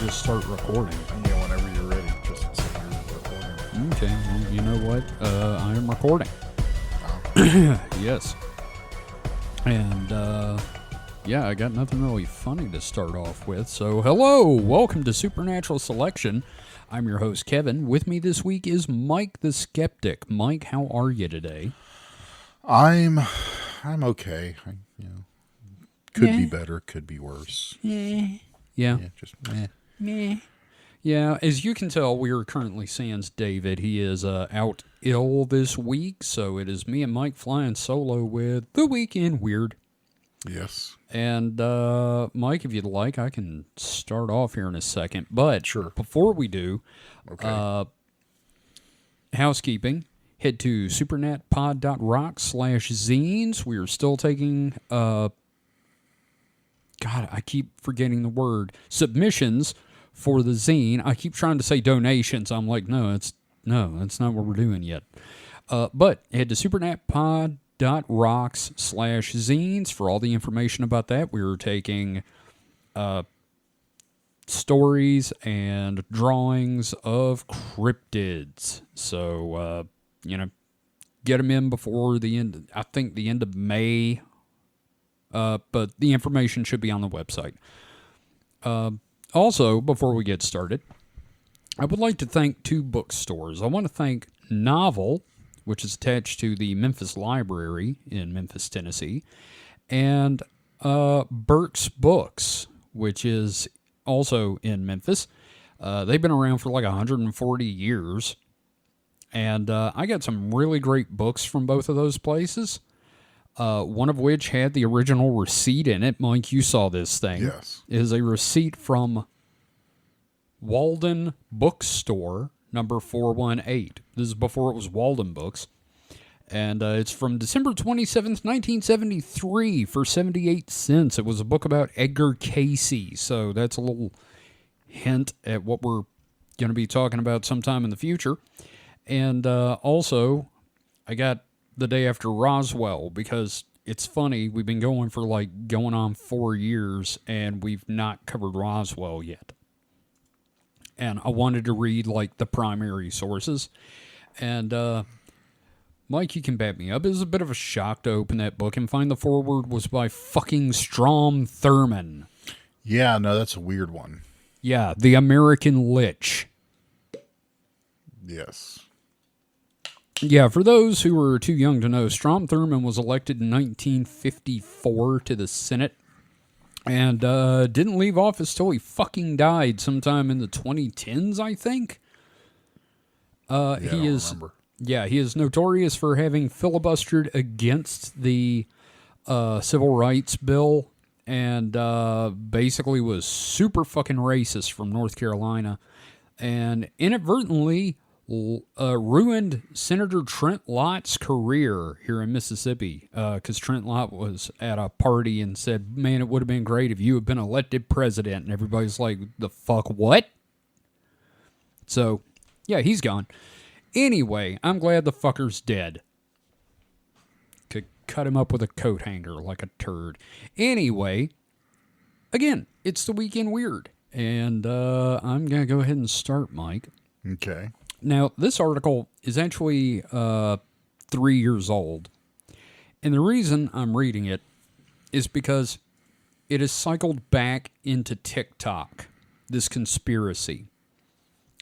just start recording. Yeah, whenever you're ready, just say you're recording. Okay, well, you know what? I am recording. Yes. And, yeah, I got nothing really funny to start off with. So, hello! Welcome to Supernatural Selection. I'm your host, Kevin. With me this week is Mike the Skeptic. Mike, how are you today? I'm okay. Could be better, could be worse. Yeah. Just meh. Meh. Yeah, as you can tell, we are currently sans David. He is out ill this week, so it is me and Mike flying solo with The Weekend Weird. Yes. And, Mike, if you'd like, I can start off here in a second. But sure. Before we do, Okay. Housekeeping. Head to supernatpod.rock/zines. We are still taking, God, I keep forgetting the word, submissions for the zine. I keep trying to say donations. I'm like, that's not what we're doing yet. But head to supernatpod.rocks/zines for all the information about that. We are taking stories and drawings of cryptids. So, get them in before the end, I think the end of May. But the information should be on the website. Also, before we get started, I would like to thank two bookstores. I want to thank Novel, which is attached to the Memphis Library in Memphis, Tennessee, and Burke's Books, which is also in Memphis. They've been around for like 140 years, and I got some really great books from both of those places. One of which had the original receipt in it. Mike, you saw this thing. Yes. It is a receipt from Walden Bookstore, number 418. This is before it was Walden Books. And it's from December 27th, 1973 for 78 cents. It was a book about Edgar Cayce. So that's a little hint at what we're going to be talking about sometime in the future. And also, I got the day after Roswell, because it's funny, we've been going for going on 4 years, and we've not covered Roswell yet. And I wanted to read, the primary sources. And, Mike, you can back me up. It was a bit of a shock to open that book and find the foreword was by fucking Strom Thurmond. Yeah, no, that's a weird one. Yeah, the American Lich. Yes. Yeah, for those who were too young to know, Strom Thurmond was elected in 1954 to the Senate and didn't leave office till he fucking died sometime in the 2010s, I think. I don't remember. Yeah, he is notorious for having filibustered against the Civil Rights Bill and basically was super fucking racist from North Carolina and inadvertently ruined Senator Trent Lott's career here in Mississippi because Trent Lott was at a party and said, man, it would have been great if you had been elected president. And everybody's like, the fuck, what? So, yeah, he's gone. Anyway, I'm glad the fucker's dead. Could cut him up with a coat hanger like a turd. Anyway, again, it's the Weekend Weird. And I'm going to go ahead and start, Mike. Okay. Now, this article is actually 3 years old. And the reason I'm reading it is because it has cycled back into TikTok, this conspiracy.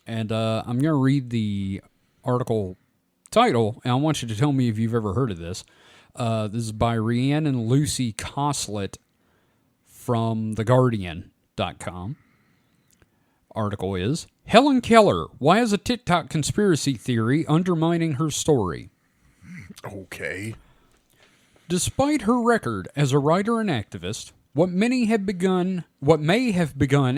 And I'm going to read the article title, and I want you to tell me if you've ever heard of this. This is by Rhiannon and Lucy Coslet from TheGuardian.com. Article is, Hellen Keller, why is a TikTok conspiracy theory undermining her story? Okay. Despite her record as a writer and activist, what may have begun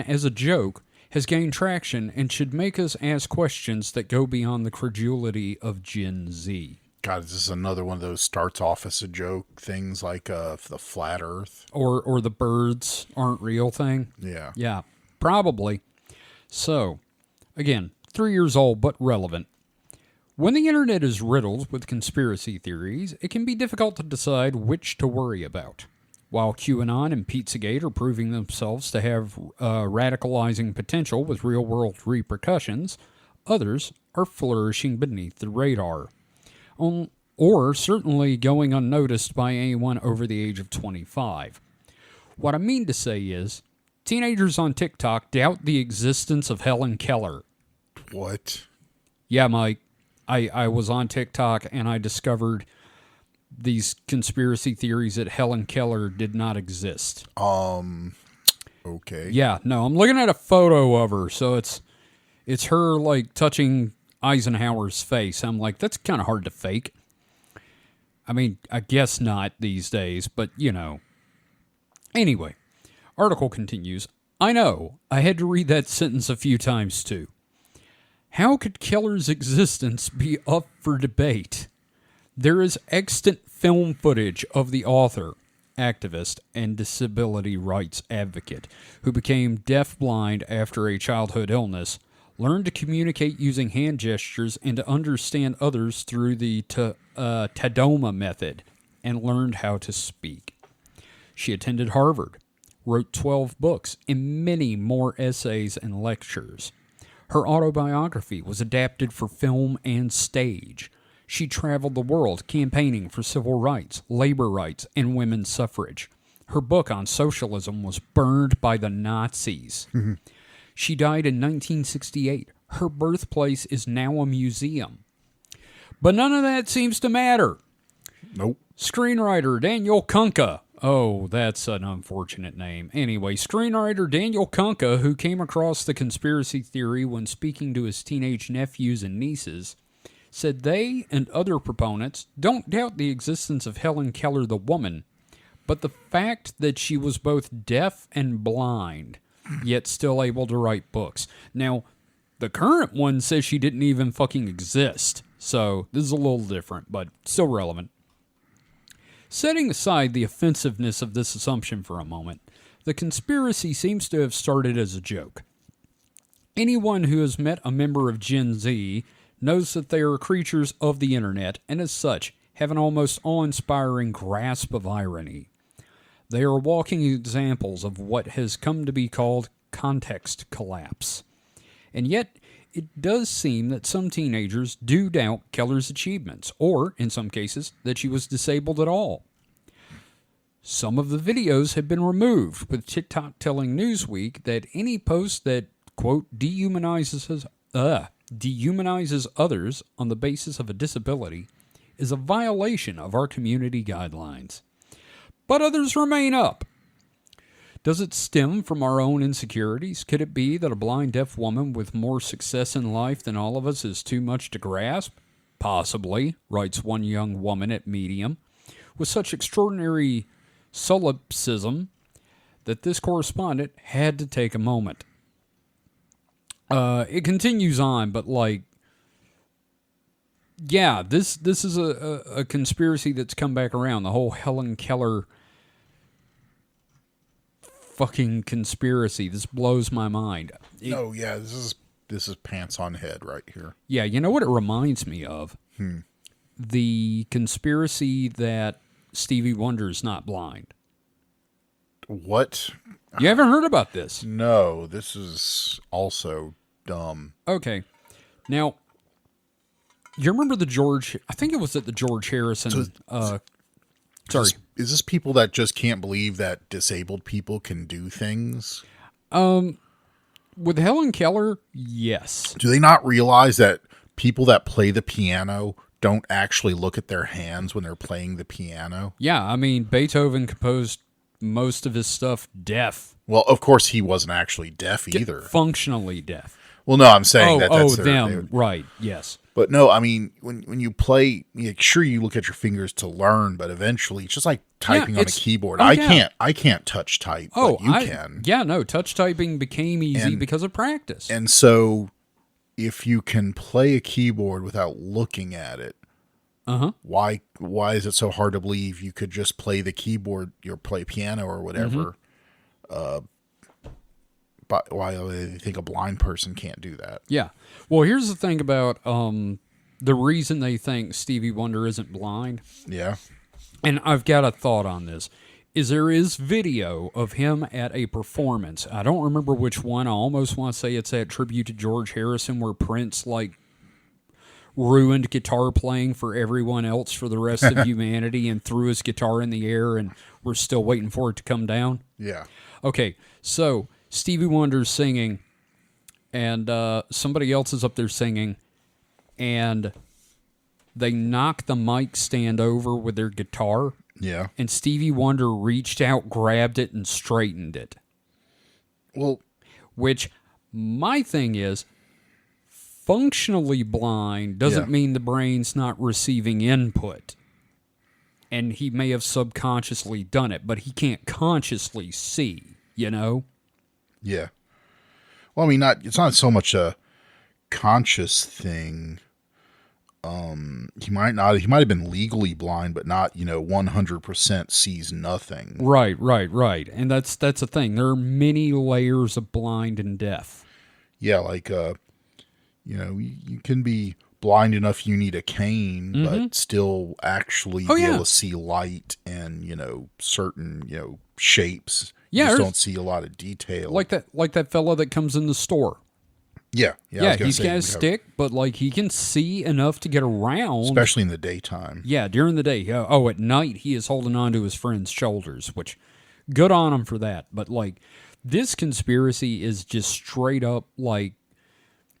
as a joke has gained traction and should make us ask questions that go beyond the credulity of Gen Z. God, is this another one of those starts off as a joke things like the flat earth? Or the birds aren't real thing? Yeah. Yeah, probably. So, again, 3 years old but relevant. When the internet is riddled with conspiracy theories, it can be difficult to decide which to worry about. While QAnon and Pizzagate are proving themselves to have radicalizing potential with real-world repercussions, others are flourishing beneath the radar, or certainly going unnoticed by anyone over the age of 25. What I mean to say is, teenagers on TikTok doubt the existence of Hellen Keller. What? Yeah, Mike, I was on TikTok and I discovered these conspiracy theories that Hellen Keller did not exist. Okay. Yeah, no, I'm looking at a photo of her, so it's her, like, touching Eisenhower's face. I'm like, that's kind of hard to fake. I mean, I guess not these days, but, you know. Anyway, article continues. I know, I had to read that sentence a few times, too. How could Keller's existence be up for debate? There is extant film footage of the author, activist, and disability rights advocate who became deaf-blind after a childhood illness, learned to communicate using hand gestures and to understand others through the Tadoma method, and learned how to speak. She attended Harvard, wrote 12 books, and many more essays and lectures. Her autobiography was adapted for film and stage. She traveled the world campaigning for civil rights, labor rights, and women's suffrage. Her book on socialism was burned by the Nazis. Mm-hmm. She died in 1968. Her birthplace is now a museum. But none of that seems to matter. Nope. Screenwriter Daniel Kunka. Oh, that's an unfortunate name. Anyway, screenwriter Daniel Kunka, who came across the conspiracy theory when speaking to his teenage nephews and nieces, said they and other proponents don't doubt the existence of Hellen Keller the woman, but the fact that she was both deaf and blind, yet still able to write books. Now, the current one says she didn't even fucking exist, so this is a little different, but still relevant. Setting aside the offensiveness of this assumption for a moment, the conspiracy seems to have started as a joke. Anyone who has met a member of Gen Z knows that they are creatures of the internet and as such have an almost awe-inspiring grasp of irony. They are walking examples of what has come to be called context collapse. And yet, it does seem that some teenagers do doubt Keller's achievements, or, in some cases, that she was disabled at all. Some of the videos have been removed, with TikTok telling Newsweek that any post that, quote, dehumanizes others on the basis of a disability is a violation of our community guidelines. But others remain up. Does it stem from our own insecurities? Could it be that a blind deaf woman with more success in life than all of us is too much to grasp? Possibly, writes one young woman at Medium, with such extraordinary solipsism that this correspondent had to take a moment. It continues on, but yeah, this is a conspiracy that's come back around. The whole Hellen Keller fucking conspiracy. This blows my mind. This is pants on head right here. Yeah, you know what it reminds me of? The conspiracy that Stevie Wonder's not blind. What? You haven't heard about this? No, this is also dumb. Okay. Now, you remember I think it was at the George Harrison, sorry. Is this people that just can't believe that disabled people can do things? With Hellen Keller, yes. Do they not realize that people that play the piano don't actually look at their hands when they're playing the piano? Yeah, I mean, Beethoven composed most of his stuff deaf. Well, of course, he wasn't actually deaf either. Functionally deaf. Well, no, I'm saying that's them. Right, yes. But no, I mean, when you play, sure, you look at your fingers to learn, but eventually it's just like typing on a keyboard. I can't touch type, but you can. Yeah, no, touch typing became easy because of practice. And so if you can play a keyboard without looking at it, why is it so hard to believe you could just play the keyboard, play piano or whatever? But why do they think a blind person can't do that? Yeah. Well, here's the thing about the reason they think Stevie Wonder isn't blind. Yeah. And I've got a thought on this. is there is video of him at a performance. I don't remember which one. I almost want to say it's that tribute to George Harrison where Prince, like, ruined guitar playing for everyone else for the rest of humanity and threw his guitar in the air, and we're still waiting for it to come down. Yeah. Okay, so Stevie Wonder's singing, and somebody else is up there singing, and they knock the mic stand over with their guitar. Yeah. And Stevie Wonder reached out, grabbed it, and straightened it. Well, which my thing is, functionally blind doesn't mean the brain's not receiving input. And he may have subconsciously done it, but he can't consciously see, you know? Yeah. Well, I mean, it's not so much a conscious thing. He might have been legally blind, but not, 100% sees nothing. Right. And that's the thing. There are many layers of blind and deaf. Yeah, like, you can be blind enough you need a cane, but still actually be able to see light and, certain, shapes. Yeah, you just don't see a lot of detail. Like that fella that comes in the store. Yeah. He's got a stick, but like he can see enough to get around. Especially in the daytime. Yeah, during the day. Oh, at night he is holding on to his friend's shoulders, which good on him for that. But like this conspiracy is just straight up like,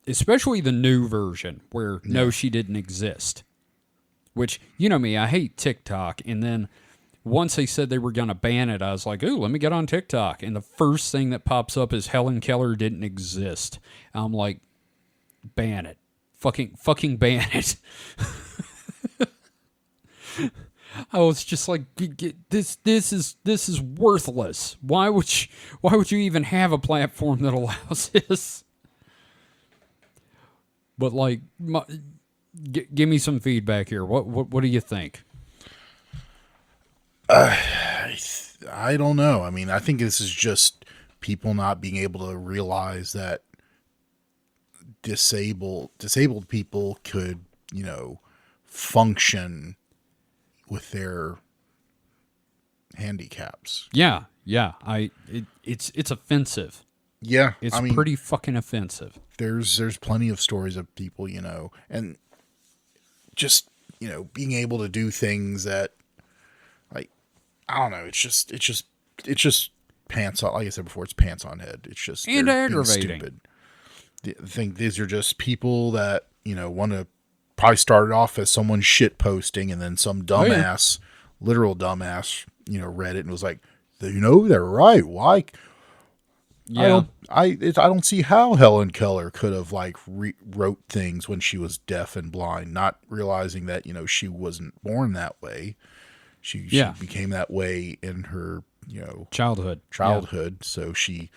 especially the new version where no, she didn't exist. Which, you know me, I hate TikTok. And then once they said they were going to ban it, I was like, ooh, let me get on TikTok. And the first thing that pops up is Hellen Keller didn't exist. I'm like, ban it. Fucking ban it. I was just like, this is worthless. Why would you even have a platform that allows this? But like, give me some feedback here. What do you think? I don't know. I mean, I think this is just people not being able to realize that disabled people could, function with their handicaps. Yeah. It's offensive. Yeah, it's pretty fucking offensive. There's plenty of stories of people, and just, being able to do things that, like, I don't know, it's just pants on, like I said before, it's pants on head. It's just and aggravating. Stupid. I think these are just people that, want to probably started off as someone shit posting, and then some dumbass, literal dumbass, read it and was like, they're right. Why? Yeah. I don't see how Hellen Keller could have wrote things when she was deaf and blind, not realizing that, she wasn't born that way. She became that way in her, childhood. Yeah. So she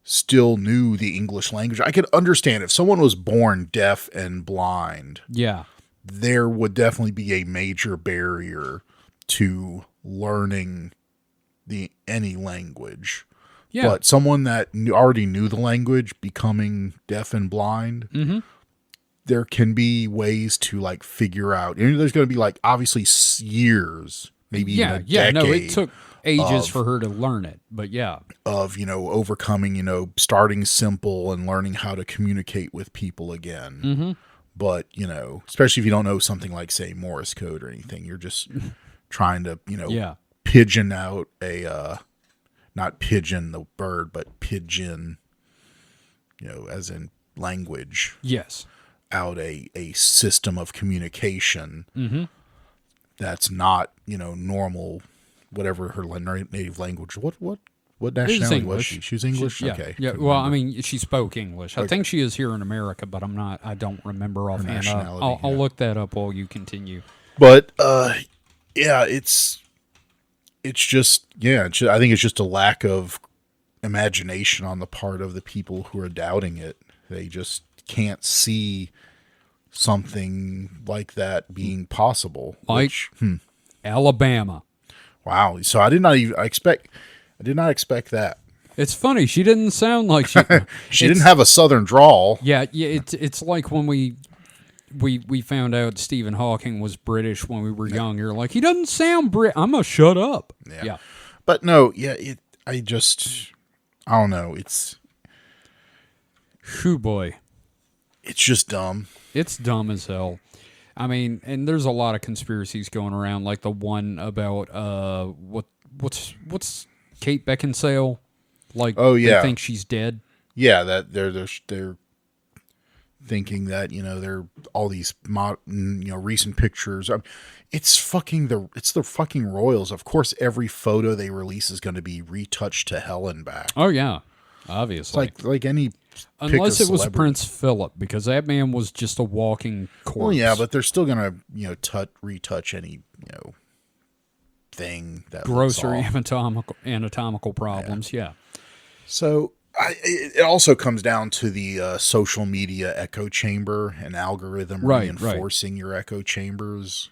still knew the English language. I could understand if someone was born deaf and blind. Yeah. There would definitely be a major barrier to learning any language. Yeah. But someone that already knew the language, becoming deaf and blind, there can be ways to figure out. And there's going to be obviously years, maybe even a decade. No, it took ages for her to learn it, but of overcoming, starting simple and learning how to communicate with people again. But especially if you don't know something like, say, Morse code or anything, you're just trying to pigeon out a. Not pigeon the bird, but pigeon, as in language. Yes. Out a system of communication that's not, normal, whatever her native language. What nationality was she? She was English? Okay. Yeah. Well, I mean, she spoke English. I think she is here in America, but I don't remember offhand. I'll look that up while you continue. But, it's just, I think it's just a lack of imagination on the part of the people who are doubting it. They just can't see something like that being possible. Alabama. Wow. So I did not expect that. It's funny. She didn't sound like she. She didn't have a southern drawl. Yeah. It's like when we found out Stephen Hawking was British when we were young. You're like, he doesn't sound Brit. I'm gonna shut up. Yeah. But no, yeah, I don't know. Whew, boy. It's just dumb. It's dumb as hell. I mean, and there's a lot of conspiracies going around, like the one about what's Kate Beckinsale? Like, Oh, yeah. they think she's dead. Yeah, that they're thinking that they're all these recent pictures. It's the fucking Royals. Of course, every photo they release is going to be retouched to hell and back. Oh yeah, obviously. It's like any unless it was Prince Philip, because that man was just a walking corpse. Well, yeah, but they're still going to retouch any thing that grocery anatomical problems. Yeah. So it also comes down to the social media echo chamber and algorithm reinforcing your echo chambers.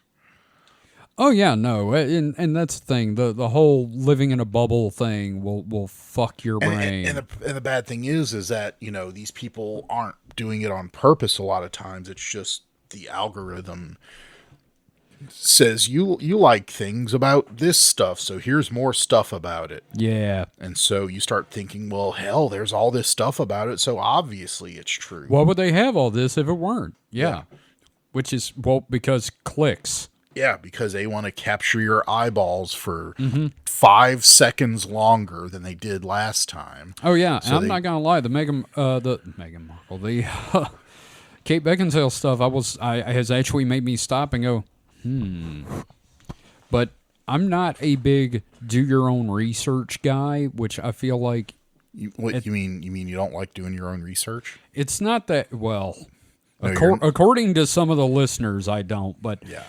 Oh yeah, no, and that's the thing. The whole living in a bubble thing will fuck your brain. And the bad thing is that these people aren't doing it on purpose. A lot of times, it's just the algorithm says you like things about this stuff, so here's more stuff about it. Yeah. And so you start thinking, well, hell, there's all this stuff about it, so obviously it's true. Why would they have all this if it weren't? Yeah. Which is, because clicks. Yeah, because they want to capture your eyeballs for 5 seconds longer than they did last time. Oh yeah, so and I'm not gonna lie, the Meghan Markle, the Kate Beckinsale stuff, has actually made me stop and go, But I'm not a big do your own research guy, which I feel like. You mean you don't like doing your own research? It's not that well. No, according to some of the listeners, I don't. But yeah,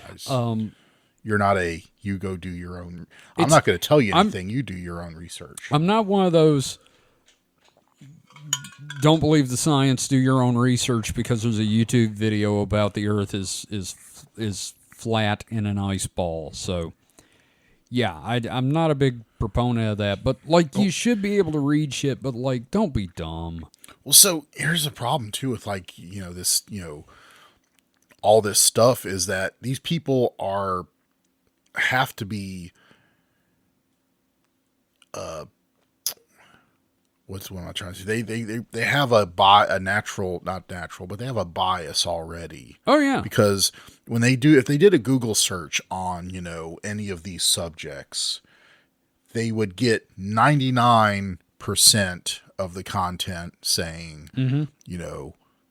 you're not you go do your own. I'm not going to tell you anything. You do your own research. I'm not one of those. Don't believe the science. Do your own research because there's a YouTube video about the Earth is flat in an ice ball. So yeah, I'm not a big proponent of that. But you should be able to read shit. But don't be dumb. Well, so here's the problem too with this, all this stuff is that these people have to be, what am I trying to say? They have not natural, but they have a bias already. Oh yeah. Because if they did a Google search on, any of these subjects, they would get 99% of the content saying,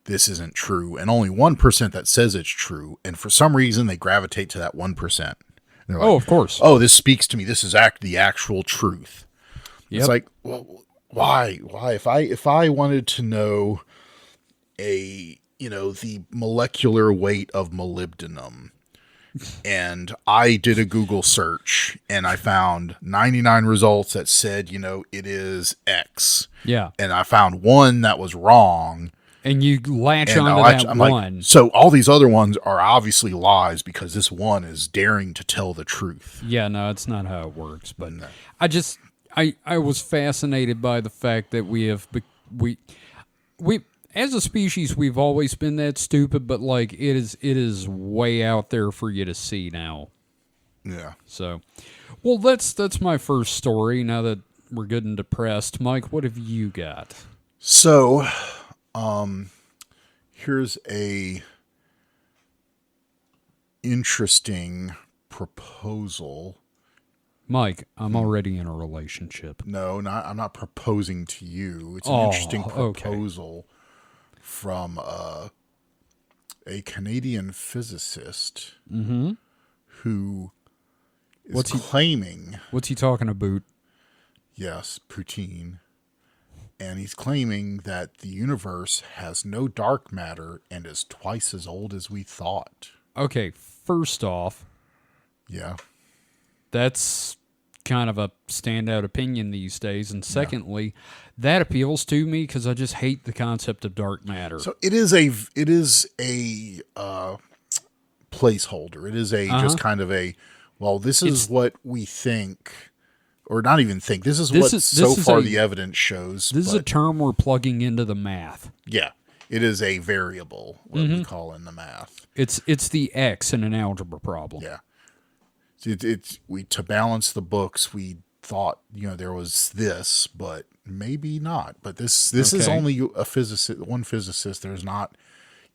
this isn't true, and only 1% that says it's true. And for some reason, they gravitate to that 1%. They're like, of course. Oh, this speaks to me. This is the actual truth. Yep. It's like, well, why? If I wanted to know the molecular weight of molybdenum, and I did a Google search and I found 99 results that said, it is X. Yeah. And I found one that was wrong. And you latch onto that one. So all these other ones are obviously lies because this one is daring to tell the truth. Yeah, no, it's not how it works. But no. I was fascinated by the fact that we as a species, we've always been that stupid, but it is way out there for you to see now. Yeah. So, well, that's my first story. Now that we're getting depressed, Mike, what have you got? So, here's a interesting proposal. Mike, I'm already in a relationship. No, I'm not proposing to you. It's an interesting proposal. Okay. From a Canadian physicist who is claiming... What's he talking about? Yes, poutine. And he's claiming that the universe has no dark matter and is twice as old as we thought. Okay, first off... Yeah. That's kind of a standout opinion these days. And secondly, that appeals to me because I just hate the concept of dark matter. So it is a placeholder. It is just kind of this is what we think, or not even think. This is the evidence shows. This is a term we're plugging into the math. Yeah. It is a variable, what we call in the math. It's the X in an algebra problem. Yeah. To balance the books, we thought, there was this, but maybe not. But this is Okay. only a physicist, one physicist. There's not,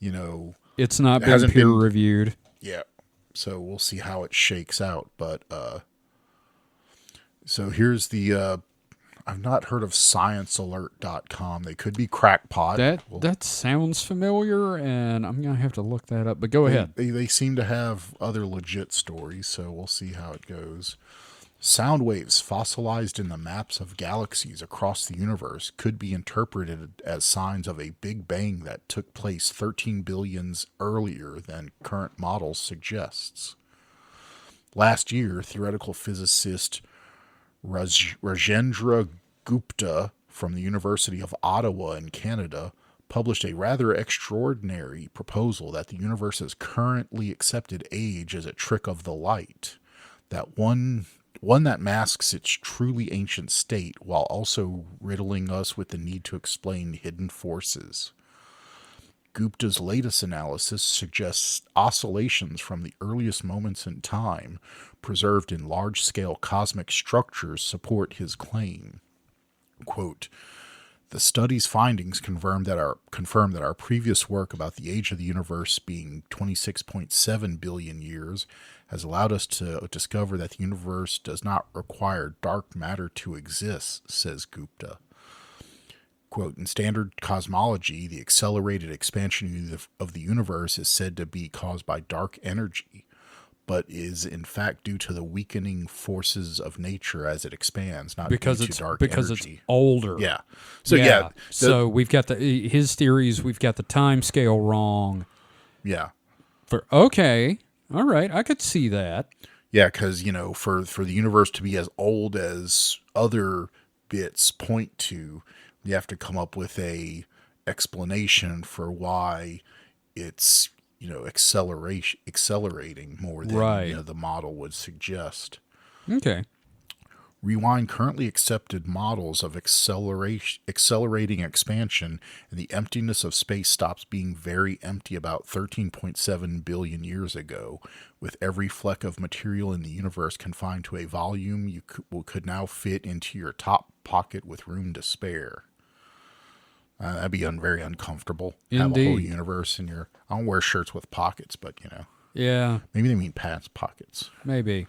It's not it been hasn't peer been- reviewed. yeah. So we'll see how it shakes out. But so here's the I've not heard of sciencealert.com. They could be crackpot. That sounds familiar, and I'm gonna have to look that up. But go ahead. They seem to have other legit stories, so we'll see how it goes. Sound waves fossilized in the maps of galaxies across the universe could be interpreted as signs of a Big Bang that took place 13 billions earlier than current models suggests. Last year, theoretical physicist Rajendra Gupta from the University of Ottawa in Canada published a rather extraordinary proposal that the universe's currently accepted age is a trick of the light, that one that masks its truly ancient state while also riddling us with the need to explain hidden forces. Gupta's latest analysis suggests oscillations from the earliest moments in time, preserved in large-scale cosmic structures, support his claim. Quote, the study's findings confirm that our previous work about the age of the universe being 26.7 billion years has allowed us to discover that the universe does not require dark matter to exist, says Gupta. Quote, in standard cosmology, the accelerated expansion of the universe is said to be caused by dark energy, but is in fact due to the weakening forces of nature as it expands, not Because due it's to dark because energy. it's older. Yeah. So yeah. So we've got his theories. We've got the time scale wrong. Yeah. Okay, all right, I could see that. Yeah, because for the universe to be as old as other bits point to, you have to come up with a explanation for why it's accelerating more than Right. the model would suggest. Okay. Rewind currently accepted models of accelerating expansion, and the emptiness of space stops being very empty about 13.7 billion years ago, with every fleck of material in the universe confined to a volume you could now fit into your top pocket with room to spare. That'd be very uncomfortable. Have a whole Indeed. universe in your... I don't wear shirts with pockets, but, Yeah, maybe they mean pants pockets. maybe.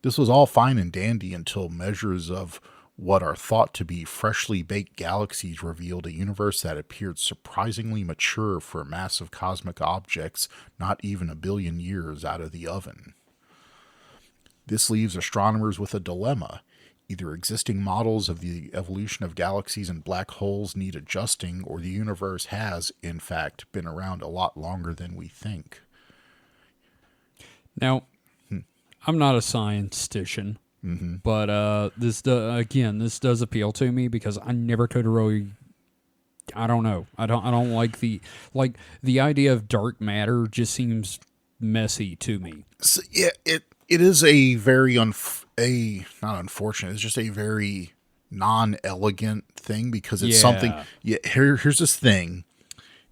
This was all fine and dandy until measures of what are thought to be freshly baked galaxies revealed a universe that appeared surprisingly mature for massive cosmic objects not even a billion years out of the oven. This leaves astronomers with a dilemma. Either existing models of the evolution of galaxies and black holes need adjusting, or the universe has, in fact, been around a lot longer than we think. Now, I'm not a scientician, but this does appeal to me because I never could really. I don't know. I don't like the idea of dark matter. Just seems messy to me. So, yeah, it is a very not unfortunate. It's just a very non-elegant thing because it's something. Yeah, here's this thing.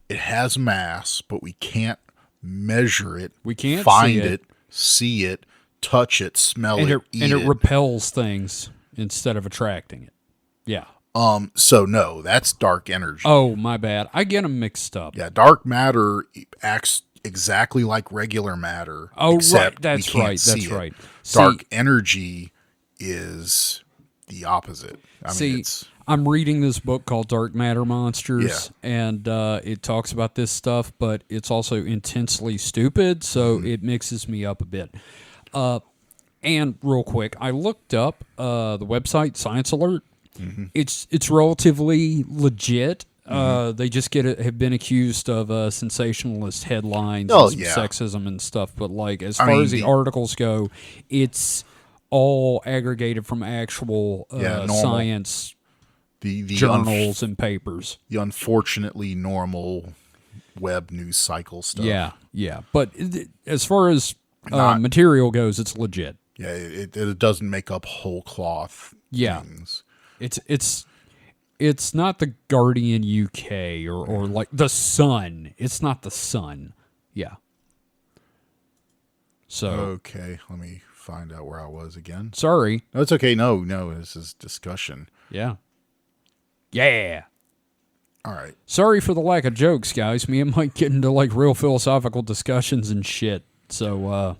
It has mass, but we can't measure it. We can't find see it, touch it, smell it, eat and it. it repels things instead of attracting it. Yeah. So no, that's dark energy. Oh, my bad. I get them mixed up. Yeah, dark matter acts exactly like regular matter. Oh, except right. That's we can't right. see That's it. right. Dark energy is the opposite. I mean, it's I'm reading this book called Dark Matter Monsters, and it talks about this stuff, but it's also intensely stupid, so it mixes me up a bit. And real quick, I looked up the website Science Alert. It's relatively legit. They just have been accused of sensationalist headlines and some sexism and stuff, but as far as the articles go, it's all aggregated from actual science the journals and papers. The unfortunately normal web news cycle stuff. Yeah. But as far as material goes, it's legit. Yeah, it doesn't make up whole cloth things. It's not the Guardian UK or like the Sun. It's not the Sun. Yeah. So, Okay, let me find out where I was again. sorry. No, it's okay. No, this is discussion. Yeah. Yeah. All right. Sorry for the lack of jokes, guys. Me and Mike get into like real philosophical discussions and shit. So,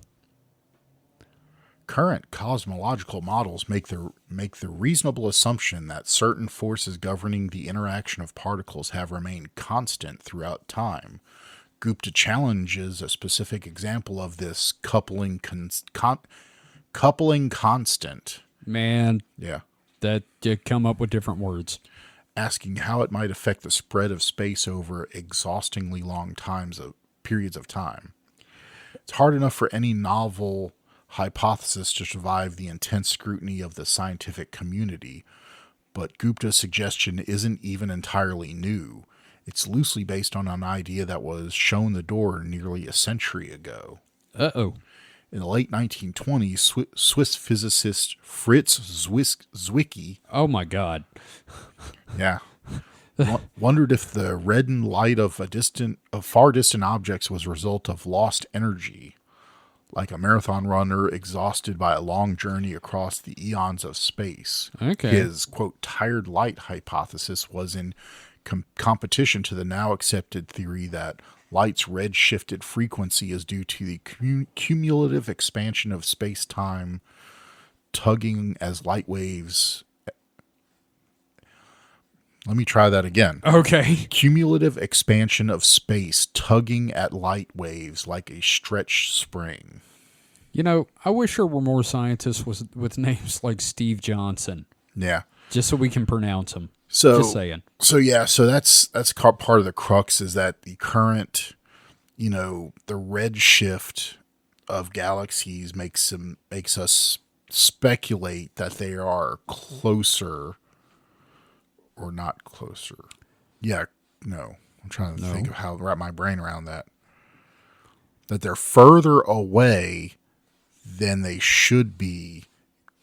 Current cosmological models make the reasonable assumption that certain forces governing the interaction of particles have remained constant throughout time. Gupta challenges a specific example of this coupling constant. man, Yeah. that you come up with different words. Asking how it might affect the spread of space over exhaustingly long periods of time. It's hard enough for any novel hypothesis to survive the intense scrutiny of the scientific community, but Gupta's suggestion isn't even entirely new. It's loosely based on an idea that was shown the door nearly a century ago. Uh-oh. In the late 1920s, Swiss physicist Fritz Zwicky, Oh, my God. yeah, wondered if the reddened light of far distant objects was a result of lost energy, like a marathon runner exhausted by a long journey across the eons of space. Okay. His, quote, tired light hypothesis was in competition to the now accepted theory that light's red-shifted frequency is due to the cumulative expansion of space-time tugging as light waves. Let me try that again. Okay. Cumulative expansion of space tugging at light waves like a stretched spring. You know, I wish there were more scientists with names like Steve Johnson, Yeah. just so we can pronounce them. So, Just saying. So that's part of the crux is that the current, the red shift of galaxies makes us speculate that they are closer or not closer. Yeah, no. I'm trying to think of how to wrap my brain around that. That they're further away than they should be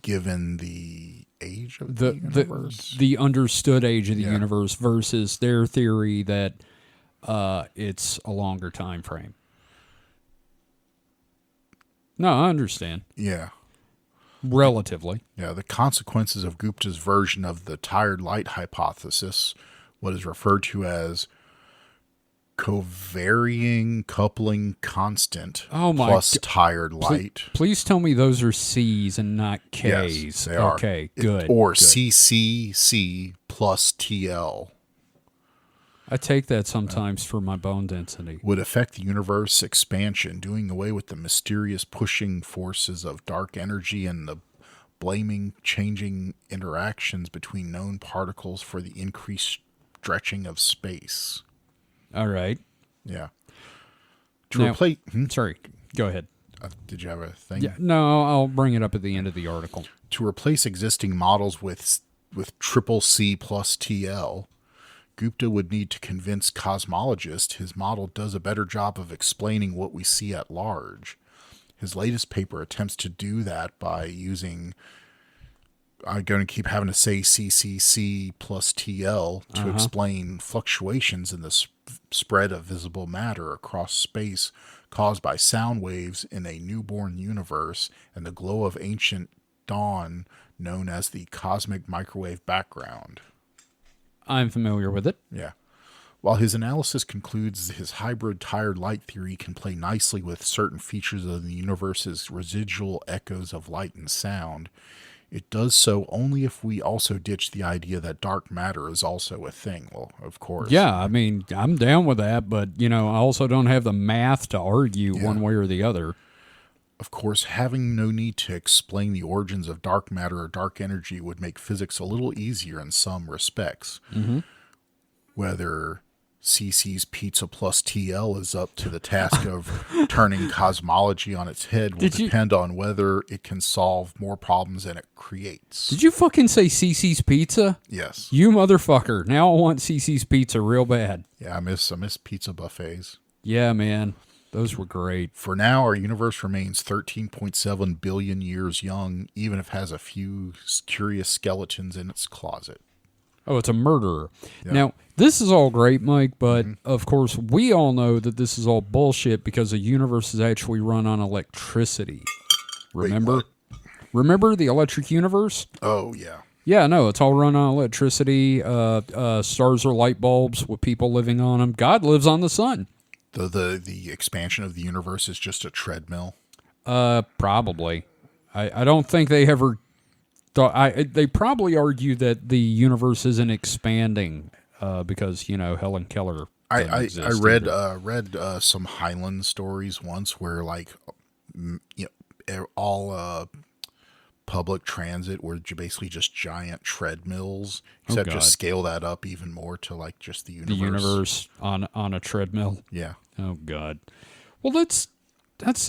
given the age of the universe. The understood age of the universe versus their theory that it's a longer time frame. No, I understand. Yeah. Relatively. Yeah, the consequences of Gupta's version of the tired light hypothesis, what is referred to as covariant coupling constant plus tired light. Please tell me those are C's and not K's. Yes, they are. Okay, good. Or good. CCC plus TL. I take that sometimes for my bone density. Would affect the universe expansion, doing away with the mysterious pushing forces of dark energy and the blaming changing interactions between known particles for the increased stretching of space. All right. Yeah. Sorry, go ahead. Did you have a thing? Yeah, no, I'll bring it up at the end of the article. To replace existing models with triple C plus TL, Gupta would need to convince cosmologists his model does a better job of explaining what we see at large. His latest paper attempts to do that by using, I'm going to keep having to say CCC plus TL to explain fluctuations in the spread of visible matter across space caused by sound waves in a newborn universe and the glow of ancient dawn known as the cosmic microwave background. I'm familiar with it. Yeah. While his analysis concludes his hybrid tired light theory can play nicely with certain features of the universe's residual echoes of light and sound, it does so only if we also ditch the idea that dark matter is also a thing. Well, of course. Yeah, I mean, I'm down with that, but, I also don't have the math to argue one way or the other. Of course, having no need to explain the origins of dark matter or dark energy would make physics a little easier in some respects. Mm-hmm. Whether CC's Pizza plus TL is up to the task of turning cosmology on its head will depend on whether it can solve more problems than it creates. Did you fucking say CC's Pizza? Yes. You motherfucker. Now I want CC's Pizza real bad. Yeah, I miss pizza buffets. Yeah, man. Those were great. For now, our universe remains 13.7 billion years young, even if it has a few curious skeletons in its closet. Oh, it's a murderer. Yeah. Now, this is all great, Mike, but of course, we all know that this is all bullshit because the universe is actually run on electricity. Remember? Wait, Remember the electric universe? Oh, yeah. Yeah, no, it's all run on electricity. Stars are light bulbs with people living on them. God lives on the sun. The expansion of the universe is just a treadmill. Probably. I don't think they ever thought. They probably argue that the universe isn't expanding because Hellen Keller. I read some Highland stories once where all public transit were basically just giant treadmills, except just scale that up even more to just the universe. The universe on a treadmill. Yeah. Oh God. Well, that's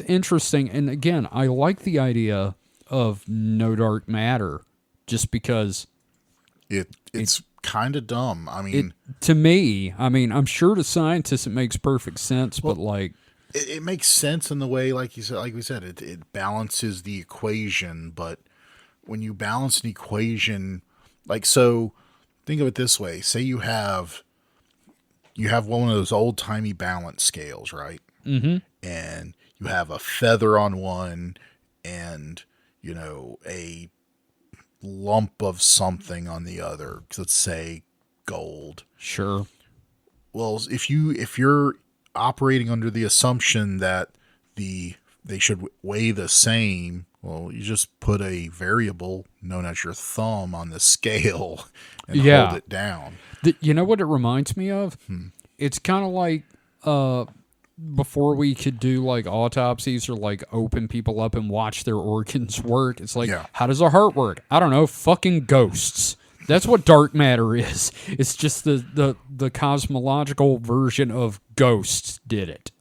interesting, and again, I like the idea of no dark matter, just because it's kind of dumb. I mean, to me, I'm sure to scientists it makes perfect sense, but it makes sense in the way, like we said, it balances the equation. But when you balance an equation, so think of it this way: say you have one of those old timey balance scales, right? Mm-hmm. And you have a feather on one, and a lump of something on the other. Let's say gold. Sure. Well, if you're operating under the assumption that they should weigh the same, well, you just put a variable known as your thumb on the scale and hold it down. You know what it reminds me of? It's kind of like before we could do autopsies or open people up and watch their organs work. It's how does a heart work? I don't know. Fucking ghosts. That's what dark matter is. It's just the cosmological version of ghosts did it.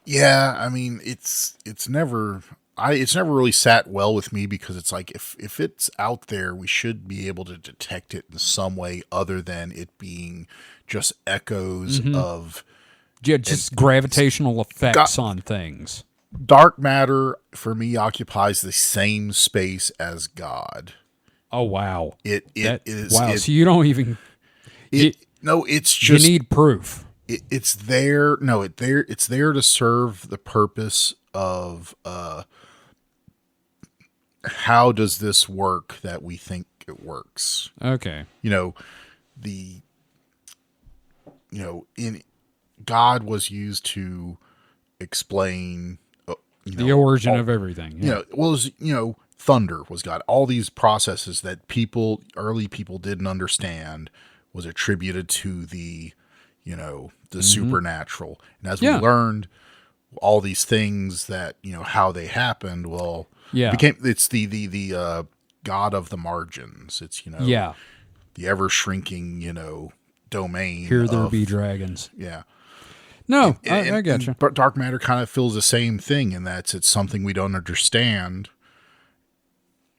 Yeah, I mean it's never really sat well with me, because it's if it's out there, we should be able to detect it in some way other than it being just echoes of just gravitational effects on things. Dark matter for me occupies the same space as God. Oh wow! It is wow. So you don't even. It's just you need proof. It's there. No, it's there to serve the purpose of how does this work that we think it works. Okay. In God was used to explain the origin of everything. Yeah. Thunder was God. All these processes that early people didn't understand was attributed to the supernatural. And as we learned all these things that, how they happened, it's the God of the margins. It's, the ever shrinking, domain. Here there be dragons. Yeah. No, I get you. But dark matter kind of feels the same thing, in that it's something we don't understand.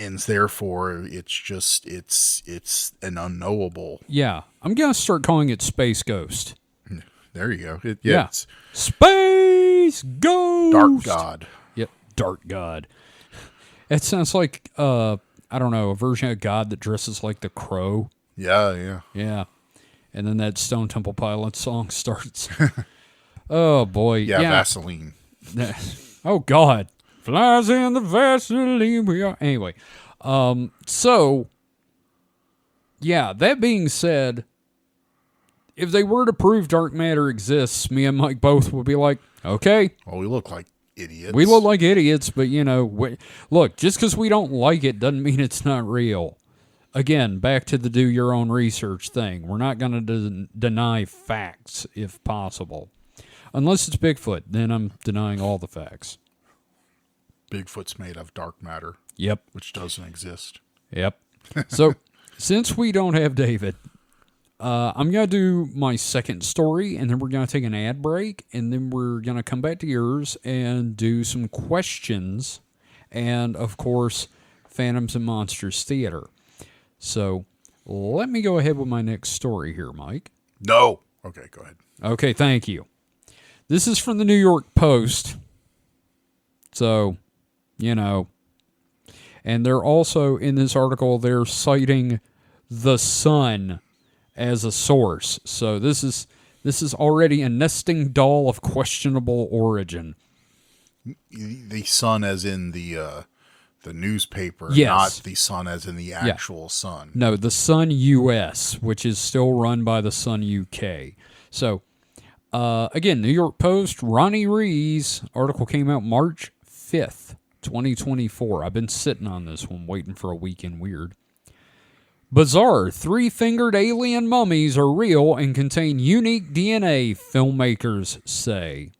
And therefore, it's an unknowable. Yeah, I'm gonna start calling it Space Ghost. There you go. It's Space Ghost. Dark God. Yep, Dark God. It sounds like I don't know, a version of God that dresses like the Crow. Yeah. And then that Stone Temple Pilots song starts. Oh boy. Yeah, Vaseline. Oh God. Flies in the Vaseline we are. Anyway, so, yeah, that being said, if they were to prove dark matter exists, me and Mike both would be like, okay. Well, we look like idiots. We look like idiots, but, look, just because we don't like it doesn't mean it's not real. Again, back to the do your own research thing. We're not going to deny facts if possible. Unless it's Bigfoot, then I'm denying all the facts. Bigfoot's made of dark matter. Yep. Which doesn't exist. Yep. So, since we don't have David, I'm going to do my second story, and then we're going to take an ad break, and then we're going to come back to yours and do some questions, and, of course, Phantoms and Monsters Theater. So, let me go ahead with my next story here, Mike. No. Okay, go ahead. Okay, thank you. This is from the New York Post. So, and they're also, in this article, they're citing The Sun as a source. So this is already a nesting doll of questionable origin. The sun as in the newspaper, Yes. not the sun as in the actual sun. No, the Sun US, which is still run by the Sun UK. So, again, New York Post, Ronnie Rees article came out March 5th, 2024. I've been sitting on this one, waiting for a weekend weird. Bizarre three-fingered alien mummies are real and contain unique DNA, filmmakers say.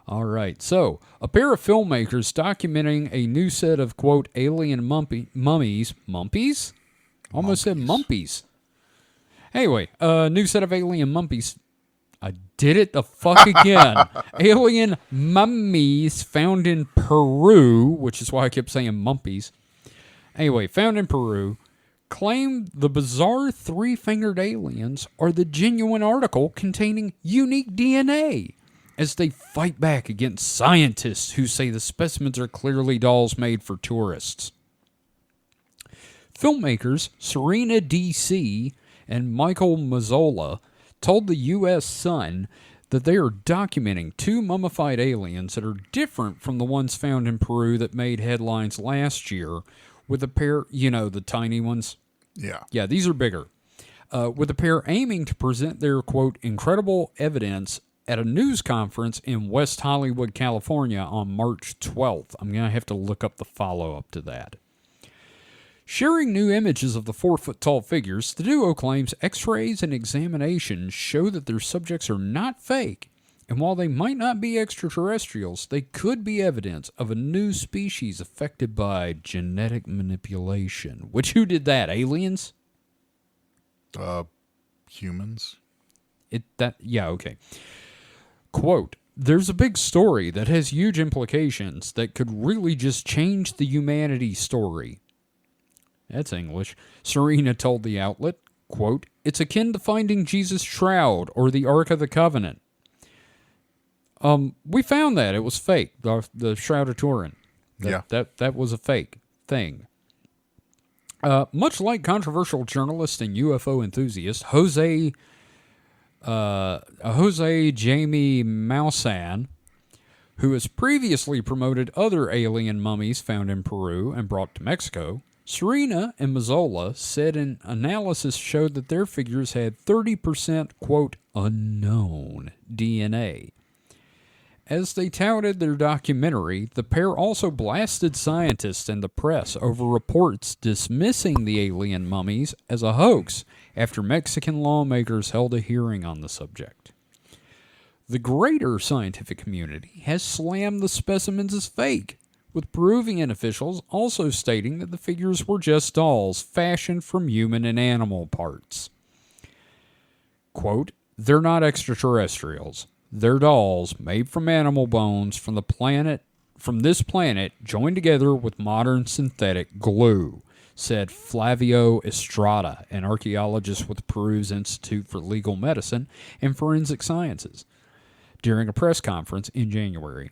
All right. So, a pair of filmmakers documenting a new set of, quote, alien mummies. Mumpies? Almost said mumpies. Anyway, new set of alien mumpies. I did it the fuck again. Alien mummies found in Peru, which is why I kept saying mumpies. Anyway, found in Peru, claim the bizarre three-fingered aliens are the genuine article containing unique DNA, as they fight back against scientists who say the specimens are clearly dolls made for tourists. Filmmakers Serena D.C. and Michael Mazzola told the U.S. Sun that they are documenting two mummified aliens that are different from the ones found in Peru that made headlines last year, with a pair, the tiny ones. Yeah. Yeah, these are bigger. With a pair aiming to present their, quote, incredible evidence at a news conference in West Hollywood, California on March 12th. I'm going to have to look up the follow-up to that. Sharing new images of the 4-foot-tall figures, the duo claims x-rays and examinations show that their subjects are not fake, and while they might not be extraterrestrials, they could be evidence of a new species affected by genetic manipulation. Which, who did that? Aliens? Humans. Okay. Quote, there's a big story that has huge implications that could really just change the humanity story. That's English. Serena told the outlet, quote, it's akin to finding Jesus' shroud or the Ark of the Covenant. We found that. It was fake. The Shroud of Turin. That was a fake thing. Much like controversial journalist and UFO enthusiast Jose Jamie Maussan, who has previously promoted other alien mummies found in Peru and brought to Mexico, Serena and Mazzola said an analysis showed that their figures had 30%, quote, unknown DNA. As they touted their documentary, the pair also blasted scientists and the press over reports dismissing the alien mummies as a hoax after Mexican lawmakers held a hearing on the subject. The greater scientific community has slammed the specimens as fake, with Peruvian officials also stating that the figures were just dolls fashioned from human and animal parts. Quote, they're not extraterrestrials. They're dolls made from animal bones from this planet joined together with modern synthetic glue, said Flavio Estrada, an archaeologist with Peru's Institute for Legal Medicine and Forensic Sciences, during a press conference in January.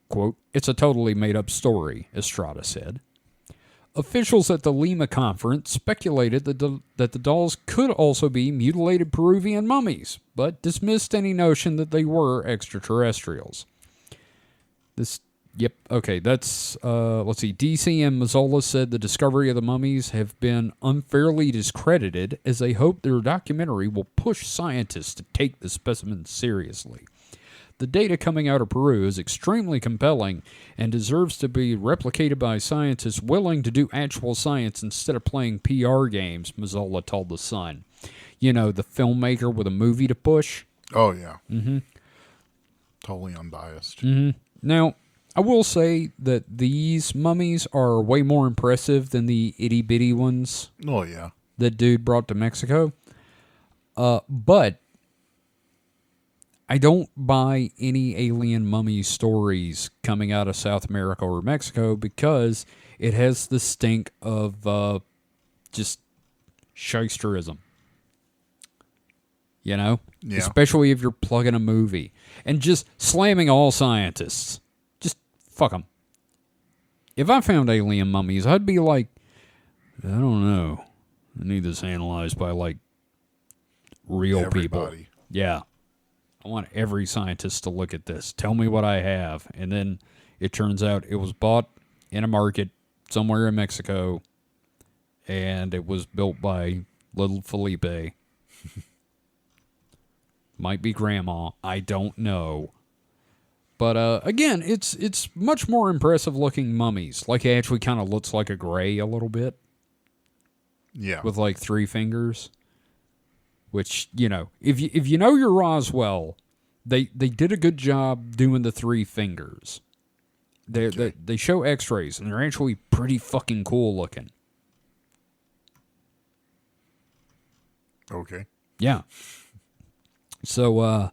Quote, it's a totally made-up story, Estrada said. Officials at the Lima conference speculated that the dolls could also be mutilated Peruvian mummies, but dismissed any notion that they were extraterrestrials. Let's see. DC and Mazzola said the discovery of the mummies have been unfairly discredited as they hope their documentary will push scientists to take the specimens seriously. The data coming out of Peru is extremely compelling and deserves to be replicated by scientists willing to do actual science instead of playing PR games, Mazzola told The Sun. The filmmaker with a movie to push. Oh, yeah. Mm-hmm. Totally unbiased. Mm-hmm. Now, I will say that these mummies are way more impressive than the itty-bitty ones. Oh, yeah. That dude brought to Mexico. But I don't buy any alien mummy stories coming out of South America or Mexico because it has the stink of just shysterism. Yeah. Especially if you're plugging a movie and just slamming all scientists. Just fuck them. if I found alien mummies, I'd be like, I don't know. I need this analyzed by, like, real people. Yeah. I want every scientist to look at this. Tell me what I have. And then it turns out it was bought in a market somewhere in Mexico, and it was built by little Felipe. Might be grandma. I don't know. But again, it's much more impressive looking mummies. Like, it actually kind of looks like a gray a little bit. Yeah. With like 3 fingers. Which, you know, if you know your Roswell, they did a good job doing the 3 fingers. They show x-rays, and they're actually pretty fucking cool looking. Okay. Yeah. So,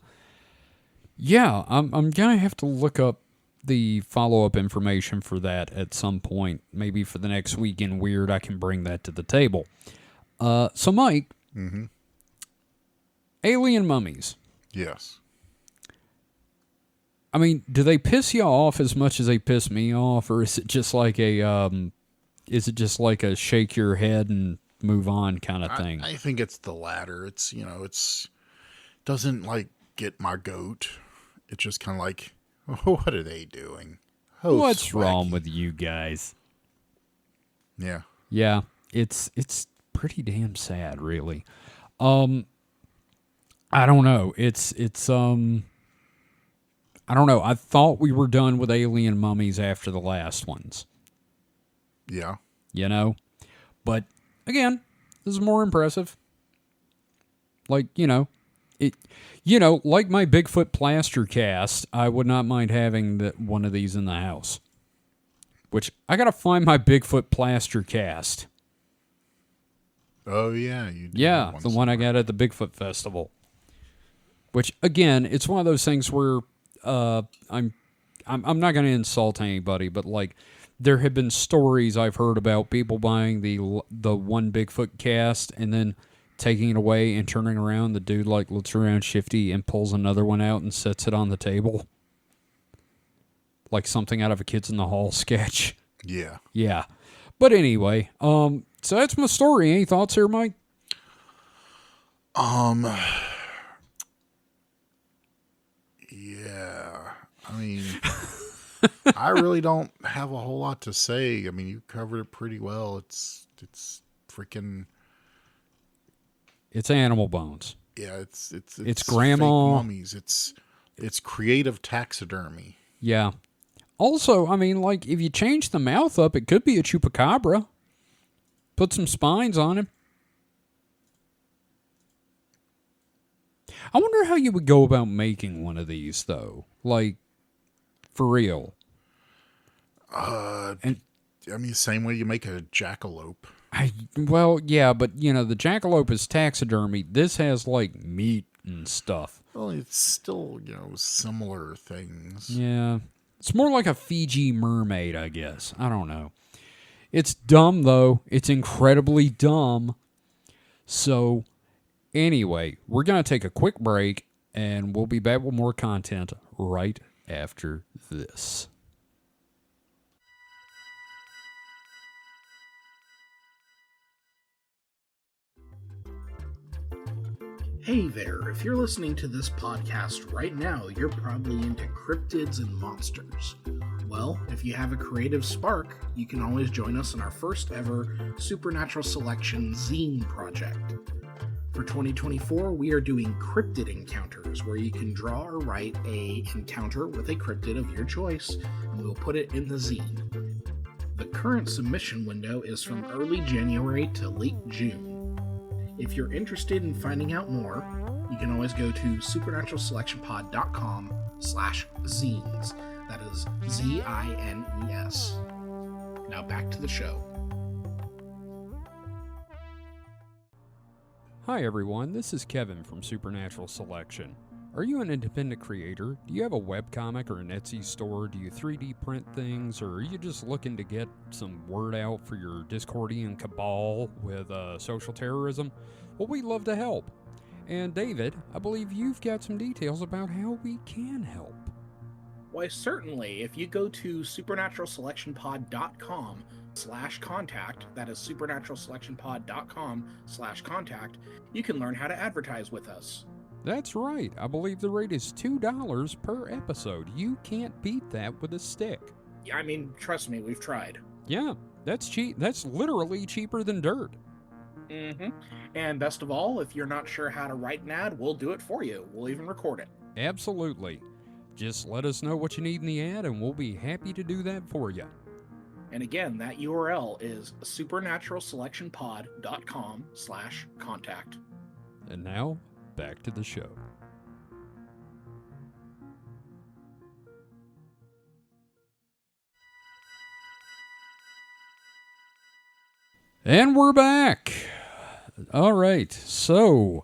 yeah, I'm gonna have to look up the follow-up information for that at some point. Maybe for the next Weekend Weird, I can bring that to the table. So, Mike, alien mummies. Yes. I mean, do they piss you off as much as they piss me off, or is it just like a shake your head and move on kind of thing? I think it's the latter. It's, you know, doesn't like get my goat. It's just kind of like, oh, what are they doing? Oh, what's swaggy. wrong with you guys? Yeah. Yeah, it's pretty damn sad, really. I don't know. I don't know. I thought we were done with alien mummies after the last ones. Yeah. You know? But, again, this is more impressive. Like, like my Bigfoot plaster cast, I would not mind having one of these in the house. Which, I gotta find my Bigfoot plaster cast. Oh, yeah. Yeah, the one I got at the Bigfoot Festival. Which, again, it's one of those things where I'm not going to insult anybody, but like there have been stories I've heard about people buying the one Bigfoot cast and then taking it away and turning around. The dude like looks around shifty and pulls another one out and sets it on the table, like something out of a Kids in the Hall sketch. Yeah. Yeah. But anyway, so that's my story. Any thoughts here, Mike? Yeah, I mean, I really don't have a whole lot to say. I mean, you covered it pretty well. It's freaking. It's animal bones. Yeah, it's grandma fake mummies. It's creative taxidermy. Yeah. Also, I mean, like if you change the mouth up, it could be a chupacabra. Put some spines on him. I wonder how you would go about making one of these, though. Like, for real. I mean, same way you make a jackalope. Well, yeah, but, the jackalope is taxidermy. This has, like, meat and stuff. Well, it's still, similar things. Yeah. It's more like a Fiji mermaid, I guess. I don't know. It's dumb, though. It's incredibly dumb. So, anyway, we're going to take a quick break, and we'll be back with more content right after this. Hey there, if you're listening to this podcast right now, you're probably into cryptids and monsters. Well, if you have a creative spark, you can always join us in our first ever Supernatural Selection zine project. For 2024, we are doing cryptid encounters, where you can draw or write a encounter with a cryptid of your choice, and we'll put it in the zine. The current submission window is from early January to late June. If you're interested in finding out more, you can always go to supernaturalselectionpod.com/zines. That is ZINES. Now back to the show. Hi everyone, this is Kevin from Supernatural Selection. Are you an independent creator? Do you have a webcomic or an Etsy store? Do you 3D print things? Or are you just looking to get some word out for your Discordian cabal with social terrorism? Well, we'd love to help. And David, I believe you've got some details about how we can help. Why, certainly. If you go to supernaturalselectionpod.com/contact, that is supernaturalselectionpod.com/contact, you can learn how to advertise with us. That's right. I believe the rate is $2 per episode. You can't beat that with a stick. Yeah, I mean, trust me, we've tried. Yeah, that's cheap. That's literally cheaper than dirt. Mm-hmm. And best of all, if you're not sure how to write an ad, we'll do it for you. We'll even record it. Absolutely. Just let us know what you need in the ad, and we'll be happy to do that for you. And again, that URL is supernaturalselectionpod.com/contact. And now, back to the show. And we're back. All right. So,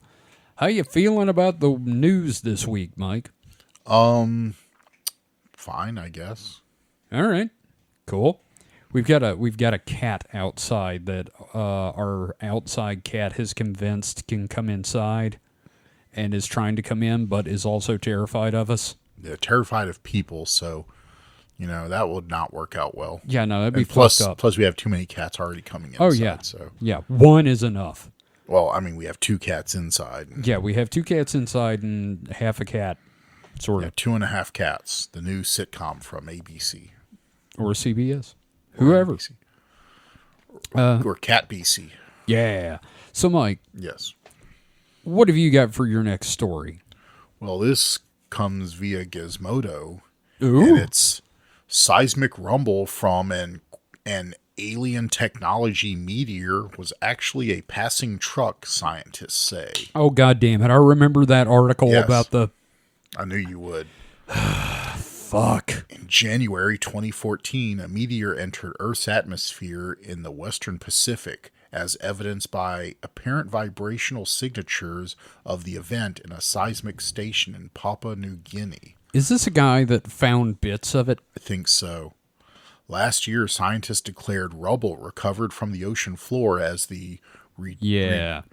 how you feeling about the news this week, Mike? Fine, I guess. All right. Cool. We've got a cat outside that our outside cat has convinced can come inside and is trying to come in, but is also terrified of us. They're terrified of people, so that would not work out well. Yeah, no, that'd be And plus, fucked up. plus we have too many cats already coming inside. Oh yeah, So yeah, one is enough. well, I mean, we have 2 cats inside. Yeah, we have 2 cats inside and half a cat, sort Yeah, of, 2.5 Cats, the new sitcom from ABC. or CBS, whoever. ABC. Or Cat BC. Yeah. So, Mike, Yes. what have you got for your next story? Well, this comes via Gizmodo, Ooh. and it's seismic rumble from an alien technology meteor was actually a passing truck, scientists say. Oh, God damn it. I remember that article Yes. about the... I knew you would. Fuck. In January 2014, a meteor entered Earth's atmosphere in the western Pacific, as evidenced by apparent vibrational signatures of the event in a seismic station in Papua New Guinea. Is this a guy that found bits of it? I think so. Last year, scientists declared rubble recovered from the ocean floor as the rejectamenta